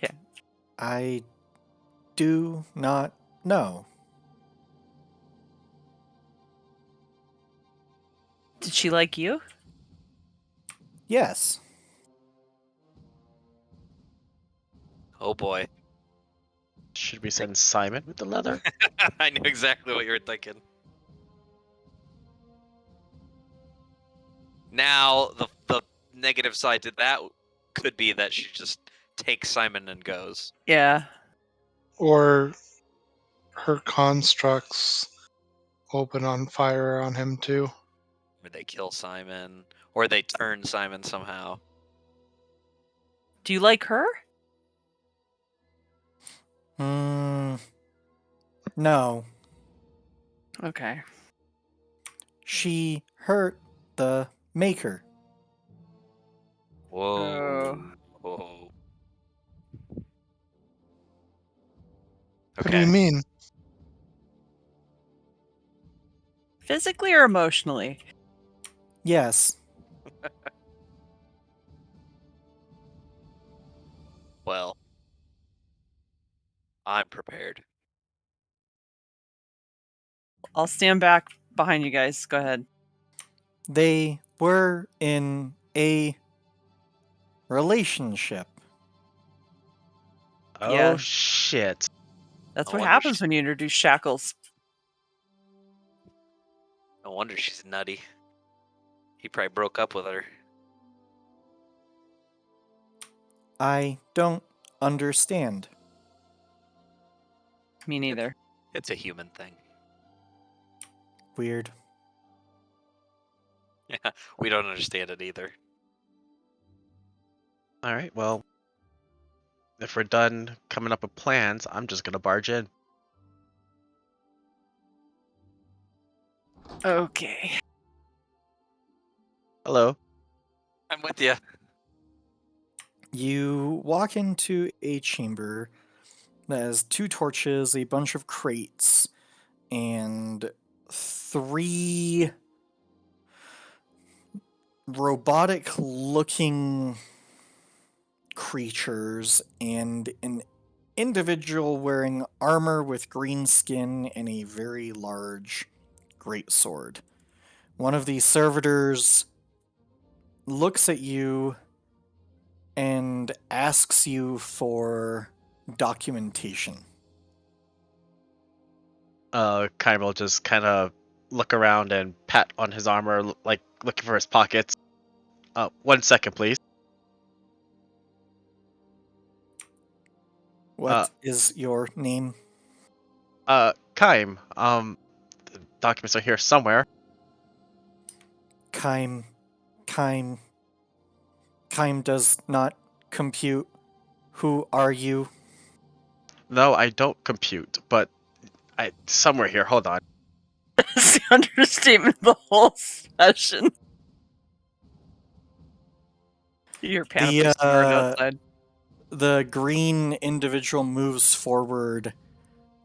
Yeah. I do not know. Did she like you? Yes. Oh boy. Should we send Simon with the leather? I knew exactly what you were thinking. Now, the negative side to that could be that she just takes Simon and goes. Yeah. Or her constructs open on fire on him too. Or they kill Simon, or they turn Simon somehow. Do you like her? No. Okay. She hurt the maker. Whoa. Oh. Whoa. What do you Okay. mean? Physically or emotionally? Yes. Well, I'm prepared. I'll stand back behind you guys. Go ahead. They were in a relationship. Oh Yeah. shit. That's No what wonder happens she's when you introduce shackles. no wonder she's nutty. He probably broke up with her. I don't understand. Me neither. It's a human thing. Weird. Yeah, we don't understand it either. All right. Well, if we're done coming up with plans, I'm just gonna barge in. Okay. Hello. I'm with you. You walk into a chamber that has 2 torches, a bunch of crates, and 3 robotic looking creatures and an individual wearing armor with green skin and a very large greatsword. One of the servitors looks at you and asks you for documentation. Kaim will just kind of look around and pat on his armor, like looking for his pockets. 1 second, please. What is your name? Kaim. The documents are here somewhere. Kaim. Kaim. Kaim does not compute. Who are you? No, I don't compute, but somewhere here. Hold on. It's the understatement of the whole session. Your panoply snort outside. The green individual moves forward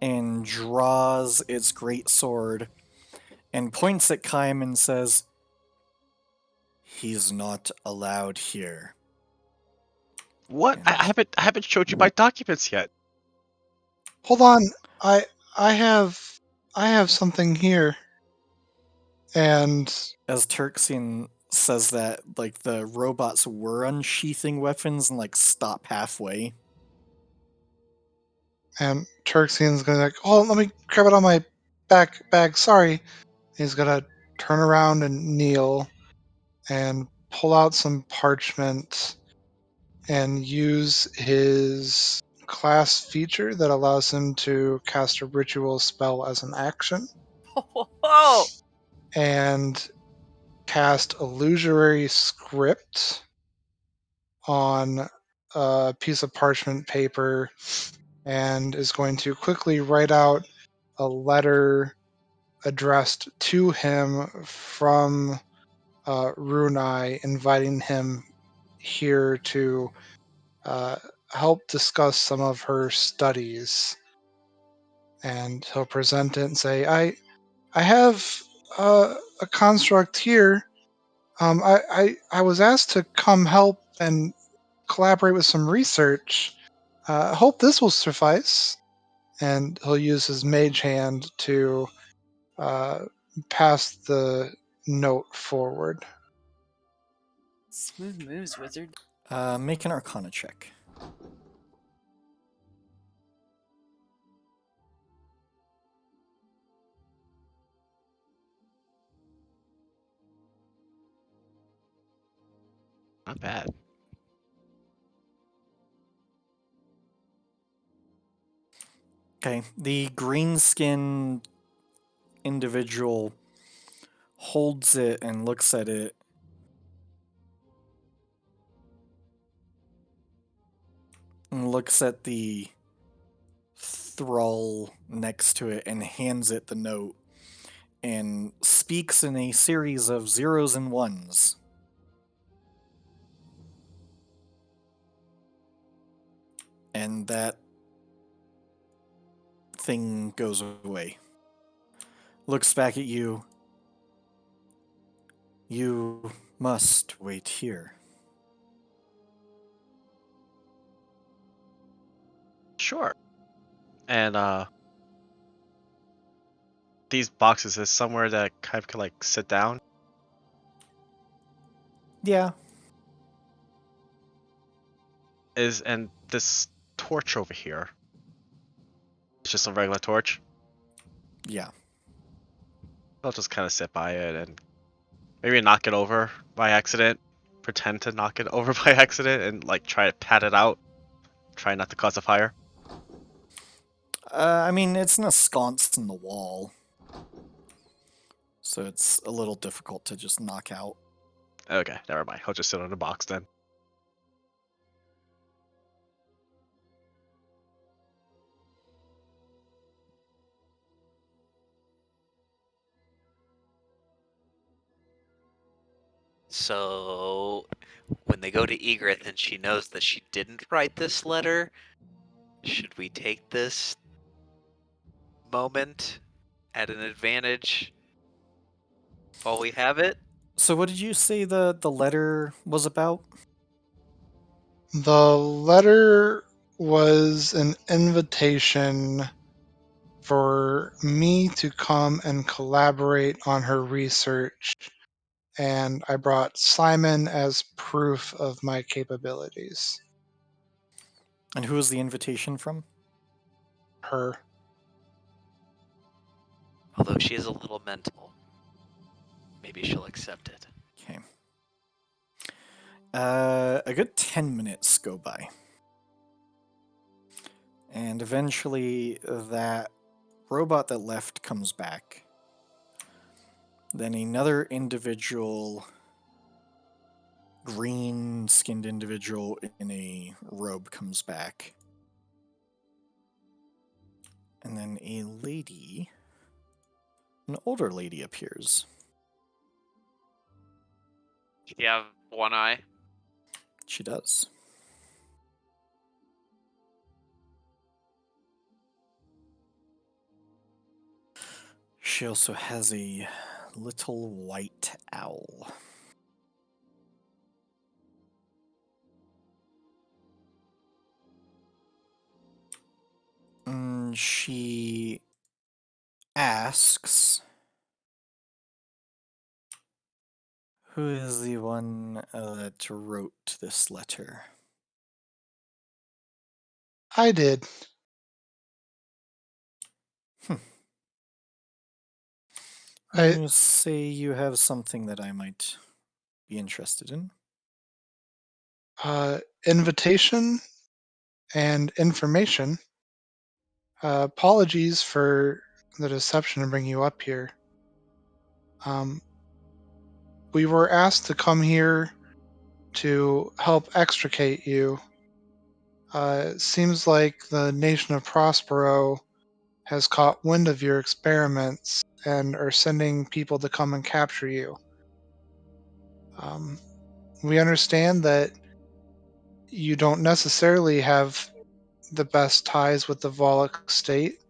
and draws its greatsword and points at Kaim and says, "He's not allowed here." What? I And haven't showed you my documents yet. Hold on, I I have something here, and as Turksian says that, like, the robots were unsheathing weapons and, like, stop halfway. Turksian's gonna like, oh, let me grab it on my back bag. Sorry. He's gonna turn around and kneel and pull out some parchment and use his class feature that allows him to cast a ritual spell as an action Whoa! and cast illusory script on a piece of parchment paper and is going to quickly write out a letter addressed to him from Runai, inviting him here to help discuss some of her studies. And he'll present it and say, I have a construct here. I was asked to come help and collaborate with some research. I hope this will suffice." And he'll use his mage hand to uh, pass the note forward. Smooth moves, wizard. Make an Arcana check. Not bad. Okay, the green-skinned individual holds it and looks at it. And looks at the thrall next to it and hands it the note and speaks in a series of zeros and ones. And that thing goes away. Looks back at you You must wait here. Sure. And these boxes is somewhere that I kind of could like sit down. Yeah. And this torch over here. It's just a regular torch. Yeah. I'll just kind of sit by it and maybe knock it over by accident. Pretend to knock it over by accident and like try to pat it out. Try not to cause a fire. I mean, it's ensconced in the wall, so it's a little difficult to just knock out. Okay, never mind. I'll just sit on the box then. So when they go to Egret and she knows that she didn't write this letter, should we take this moment at an advantage while we have it? So what did you say the letter was about? The letter was an invitation for me to come and collaborate on her research, and I brought Simon as proof of my capabilities. And who was the invitation from? Her. Although she is a little mental. Maybe she'll accept it. Okay. A good 10 minutes go by. And eventually that robot that left comes back. Then another individual, green-skinned individual in a robe comes back. And then a lady, an older lady appears. You have one eye. She does. She also has a little white owl. She asks, who is the one that wrote this letter? I did. I You say you have something that I might be interested in? invitation and information. Apologies for the deception to bring you up here. We were asked to come here to help extricate you. It seems like the nation of Prospero has caught wind of your experiments and are sending people to come and capture you. We understand that you don't necessarily have the best ties with the Volok state,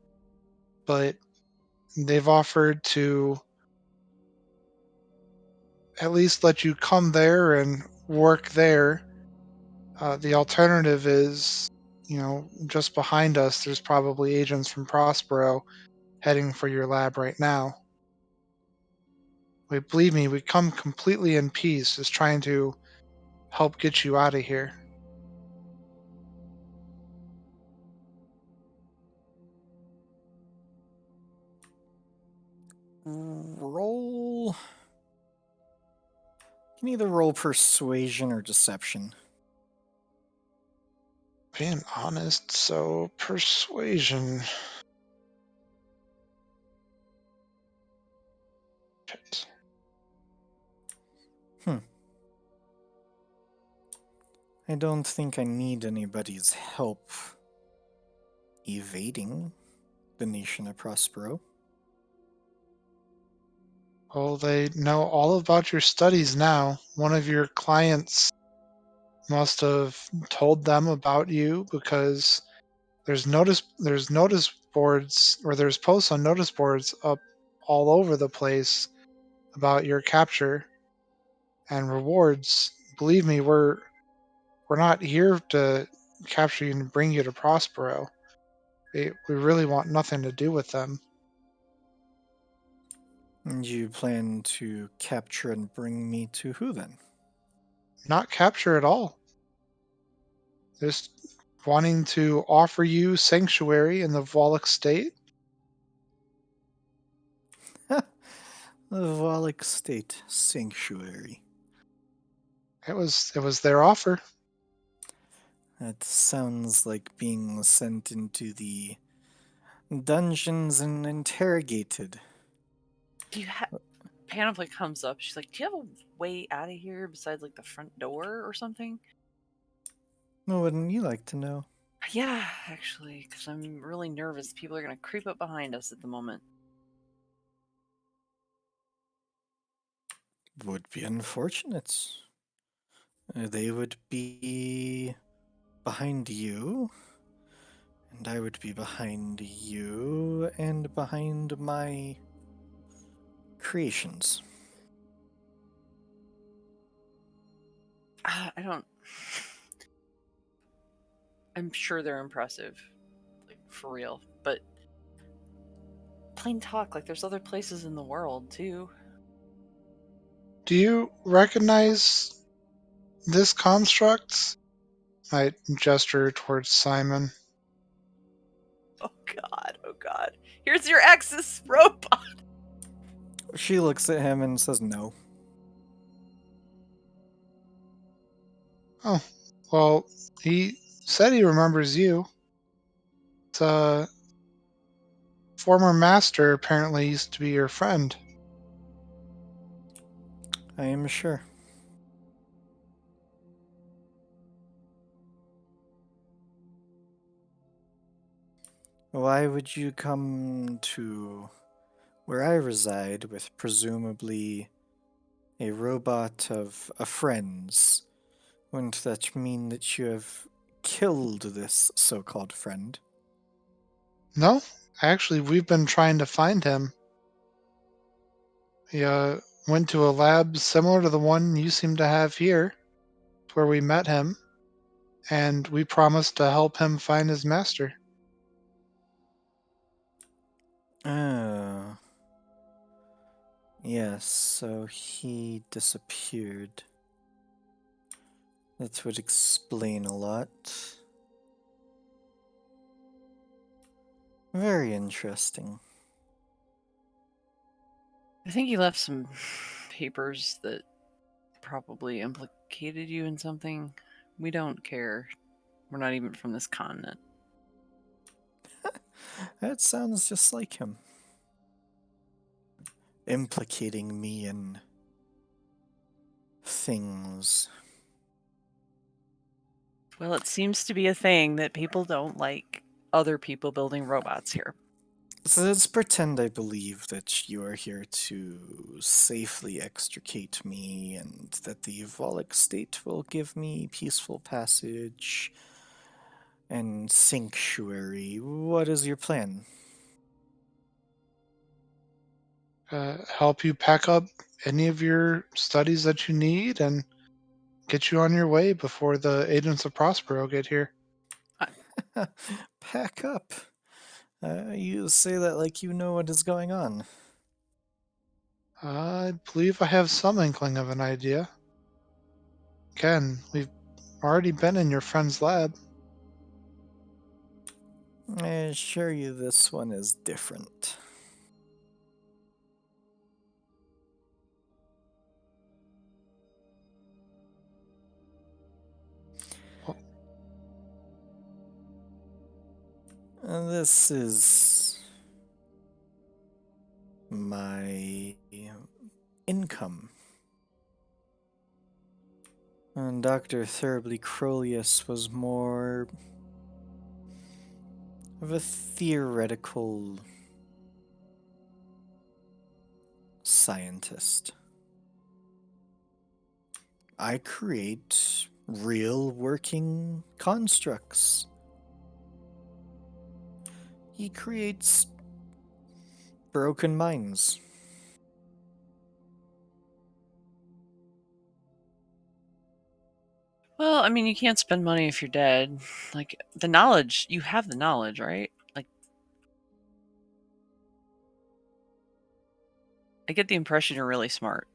but they've offered to at least let you come there and work there. The alternative is, just behind us, there's probably agents from Prospero heading for your lab right now. Believe me, we come completely in peace, just trying to help get you out of here. Roll. You can either roll persuasion or deception. Being honest, so persuasion. Shit. I don't think I need anybody's help evading the nation of Prospero. Well, they know all about your studies now. One of your clients must have told them about you because there's notice boards, or there's posts on notice boards up all over the place about your capture. and rewards. Believe me, we're not here to capture you and bring you to Prospero. We really want nothing to do with them. You plan to capture and bring me to who then? Not capture at all. Just wanting to offer you sanctuary in the Volok state. The Volok State Sanctuary. It was their offer. That sounds like being sent into the dungeons and interrogated. Do you have Panoply comes up, she's like, do you have a way out of here besides like the front door or something? Well, wouldn't you like to know? Yeah, actually, because I'm really nervous. People are going to creep up behind us at the moment. Would be unfortunate. They would be behind you, and I would be behind you, and behind my creations. I don't. I'm sure they're impressive, like for real. But plain talk, like there's other places in the world too. Do you recognize this construct? I gesture towards Simon. Oh god, oh god. Here's your Axis robot. She looks at him and says no. Oh, well, he said he remembers you. The former master apparently used to be your friend. I am sure. Why would you come to where I reside with presumably a robot of a friend's? Wouldn't that mean that you have killed this so-called friend? No, actually, we've been trying to find him. He went to a lab similar to the one you seem to have here, where we met him, and we promised to help him find his master. Oh. Yes, so he disappeared. That would explain a lot. Very interesting. I think he left some papers that probably implicated you in something. We don't care. We're not even from this continent. That sounds just like him. Implicating me in things. Well, it seems to be a thing that people don't like other people building robots here. So let's pretend I believe that you are here to safely extricate me and that the Volok state will give me peaceful passage and sanctuary. What is your plan? Help you pack up any of your studies that you need and get you on your way before the agents of Prospero get here. Pack up. You say that like you know what is going on. I believe I have some inkling of an idea. Again, we've already been in your friend's lab. I assure you this one is different. This is my income. And Dr. Thoroughly Crolius was more of a theoretical scientist. I create real working constructs. He creates broken minds. Well, I mean, you can't spend money if you're dead. Like, the knowledge, you have the knowledge, right? Like, I get the impression you're really smart.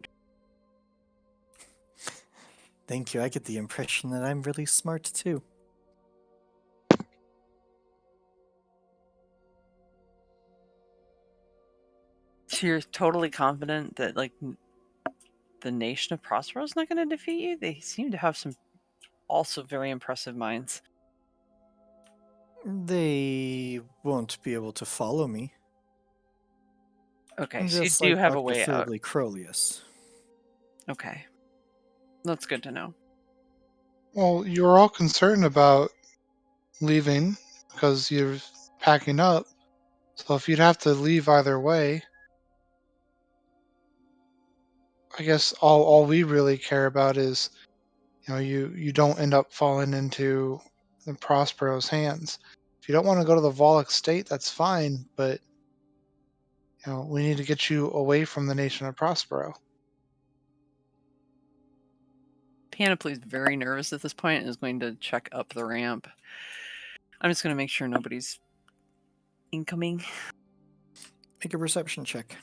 Thank you. I get the impression that I'm really smart too. So you're totally confident that, like, the nation of Prospero is not going to defeat you? They seem to have some also very impressive minds. They won't be able to follow me. Okay, so you Just do like have a Dr. way out. Thirdly Crolius. Okay. That's good to know. Well, you're all concerned about leaving because you're packing up. So if you'd have to leave either way, I guess all we really care about is, you don't end up falling into the Prospero's hands. If you don't want to go to the Volok state, that's fine, but we need to get you away from the nation of Prospero. Panoply's very nervous at this point and is going to check up the ramp. I'm just going to make sure nobody's incoming. Make a perception check.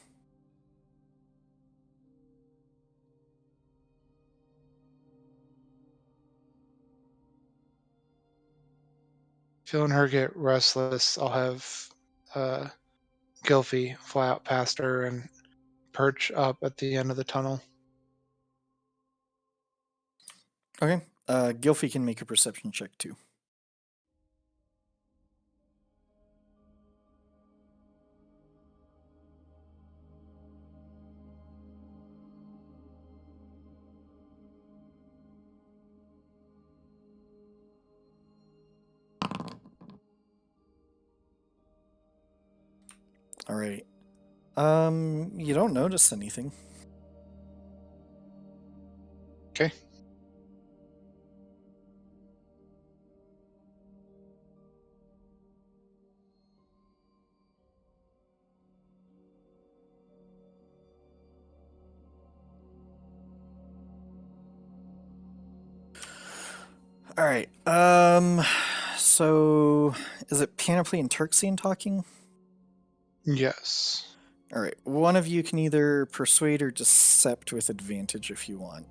Feeling her get restless, I'll have Gilfy fly out past her and perch up at the end of the tunnel. Okay. Gilfy can make a perception check too. All right. You don't notice anything. Okay. All right. So is it Panoply and Turxian talking? Yes. All right. One of you can either persuade or decept with advantage if you want.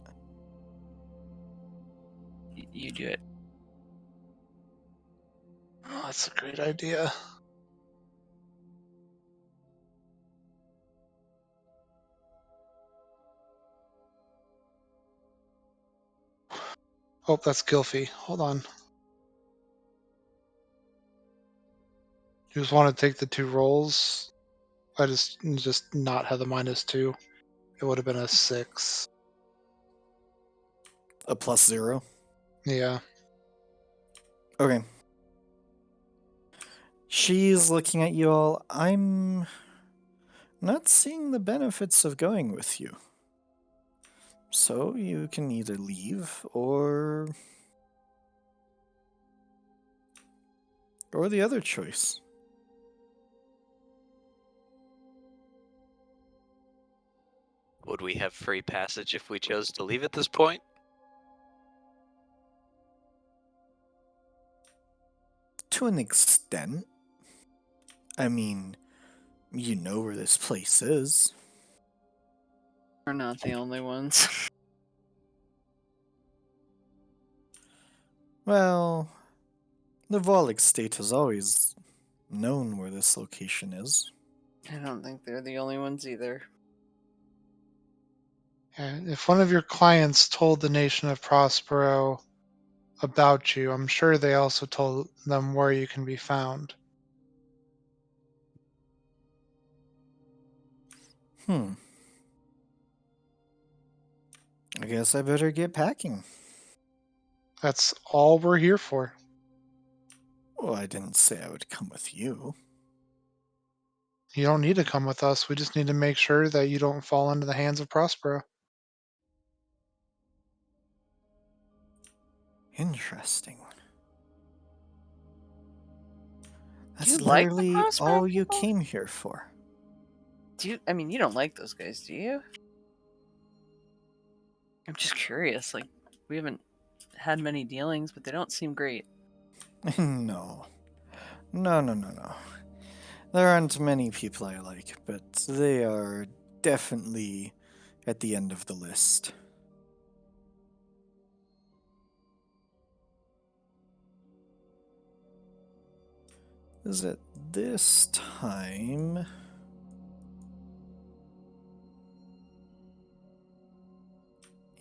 You do it. Oh, that's a great idea. Oh, that's Gilfy. Hold on. You just want to take the 2 rolls? I just not have the -2. It would have been a 6. A +0. Yeah. Okay. She's looking at you all. I'm not seeing the benefits of going with you. So you can either leave or the other choice. Would we have free passage if we chose to leave at this point? To an extent. I mean, you know where this place is. We're not the only ones. Well, the Volok state has always known where this location is. I don't think they're the only ones either. And if one of your clients told the nation of Prospero about you, I'm sure they also told them where you can be found. I guess I better get packing. That's all we're here for. Well, I didn't say I would come with you. You don't need to come with us. We just need to make sure that you don't fall into the hands of Prospero. Interesting. Do you That's like the literally Prospero all you people? came here for. Do you? I mean, you don't like those guys, do you? I'm just curious. Like, we haven't had many dealings, but they don't seem great. No. No. There aren't many people I like, but they are definitely at the end of the list. Is it this time?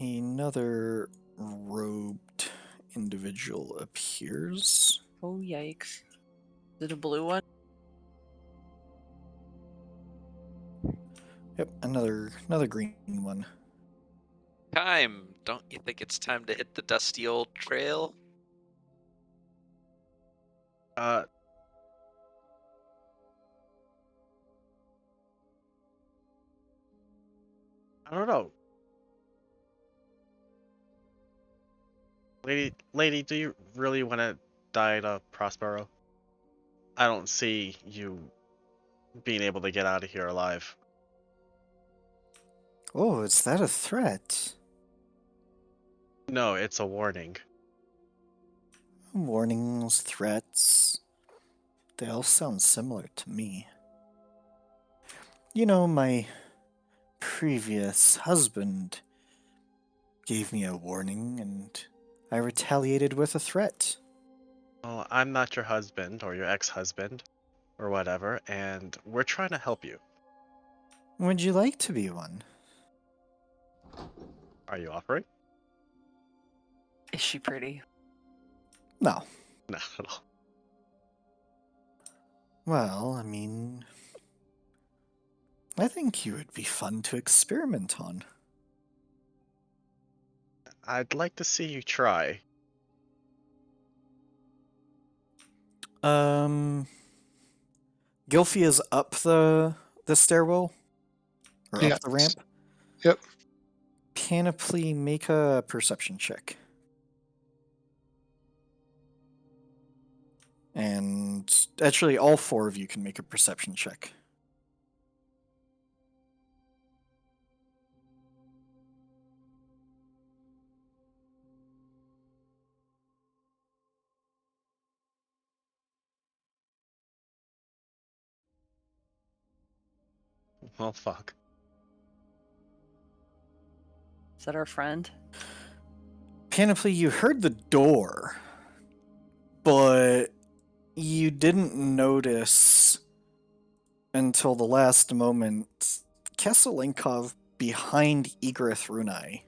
Another robed individual appears. Oh, yikes. Is it a blue one? Yep, another green one. Time. Don't you think it's time to hit the dusty old trail? I don't know. Lady, do you really want to die to Prospero? I don't see you being able to get out of here alive. Oh, is that a threat? No, it's a warning. Warnings, threats. They all sound similar to me. You know, my previous husband gave me a warning, and I retaliated with a threat. Well, I'm not your husband or your ex-husband or whatever, and we're trying to help you. Would you like to be one? Are you offering? Is she pretty? No. Not at all. Well, I mean, I think you would be fun to experiment on. I'd like to see you try. Gilfie is up the stairwell? Or Yeah. up the ramp? Yep. Panoply, make a perception check. And actually, all four of you can make a perception check. Well, fuck. Is that our friend? Panoply, you heard the door, but you didn't notice until the last moment Keselinkov behind Egrith Runai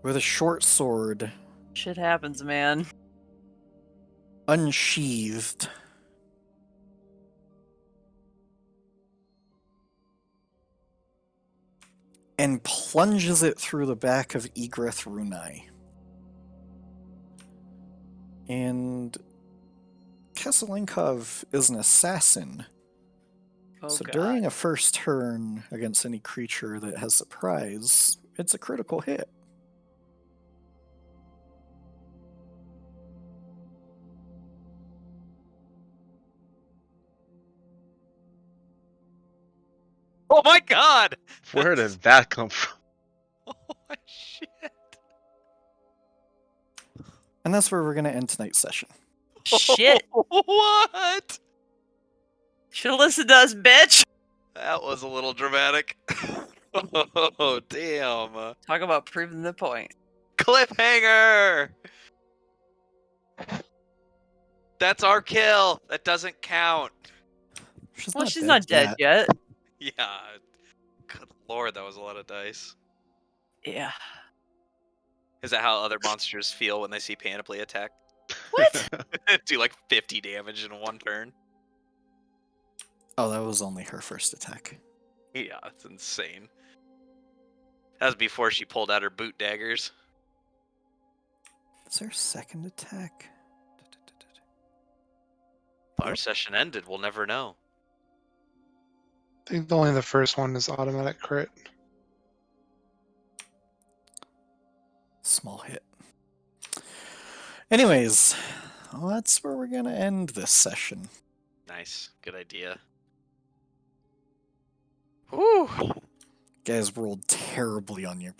with a short sword Shit happens, man. unsheathed. And plunges it through the back of Egrith Runai. And Keselinkov is an assassin. Oh, So God. during a first turn against any creature that has surprise, it's a critical hit. Oh my god! Where did that come from? Oh my shit. And that's where we're going to end tonight's session. Shit! What? Should have listened to us, bitch! That was a little dramatic. Oh, damn. Talk about proving the point. Cliffhanger! That's our kill. That doesn't count. Well, she's not dead yet. Yeah. Good lord, that was a lot of dice. Yeah. Is that how other monsters feel when they see Panoply attack? What? Do like 50 damage in one turn? Oh, that was only her first attack. Yeah, it's insane. That was before she pulled out her boot daggers. Is there a second attack? Our session ended, we'll never know. I think only the first one is automatic crit. Small hit. Anyways, well, that's where we're going to end this session. Nice, good idea. Whew. You guys rolled terribly on your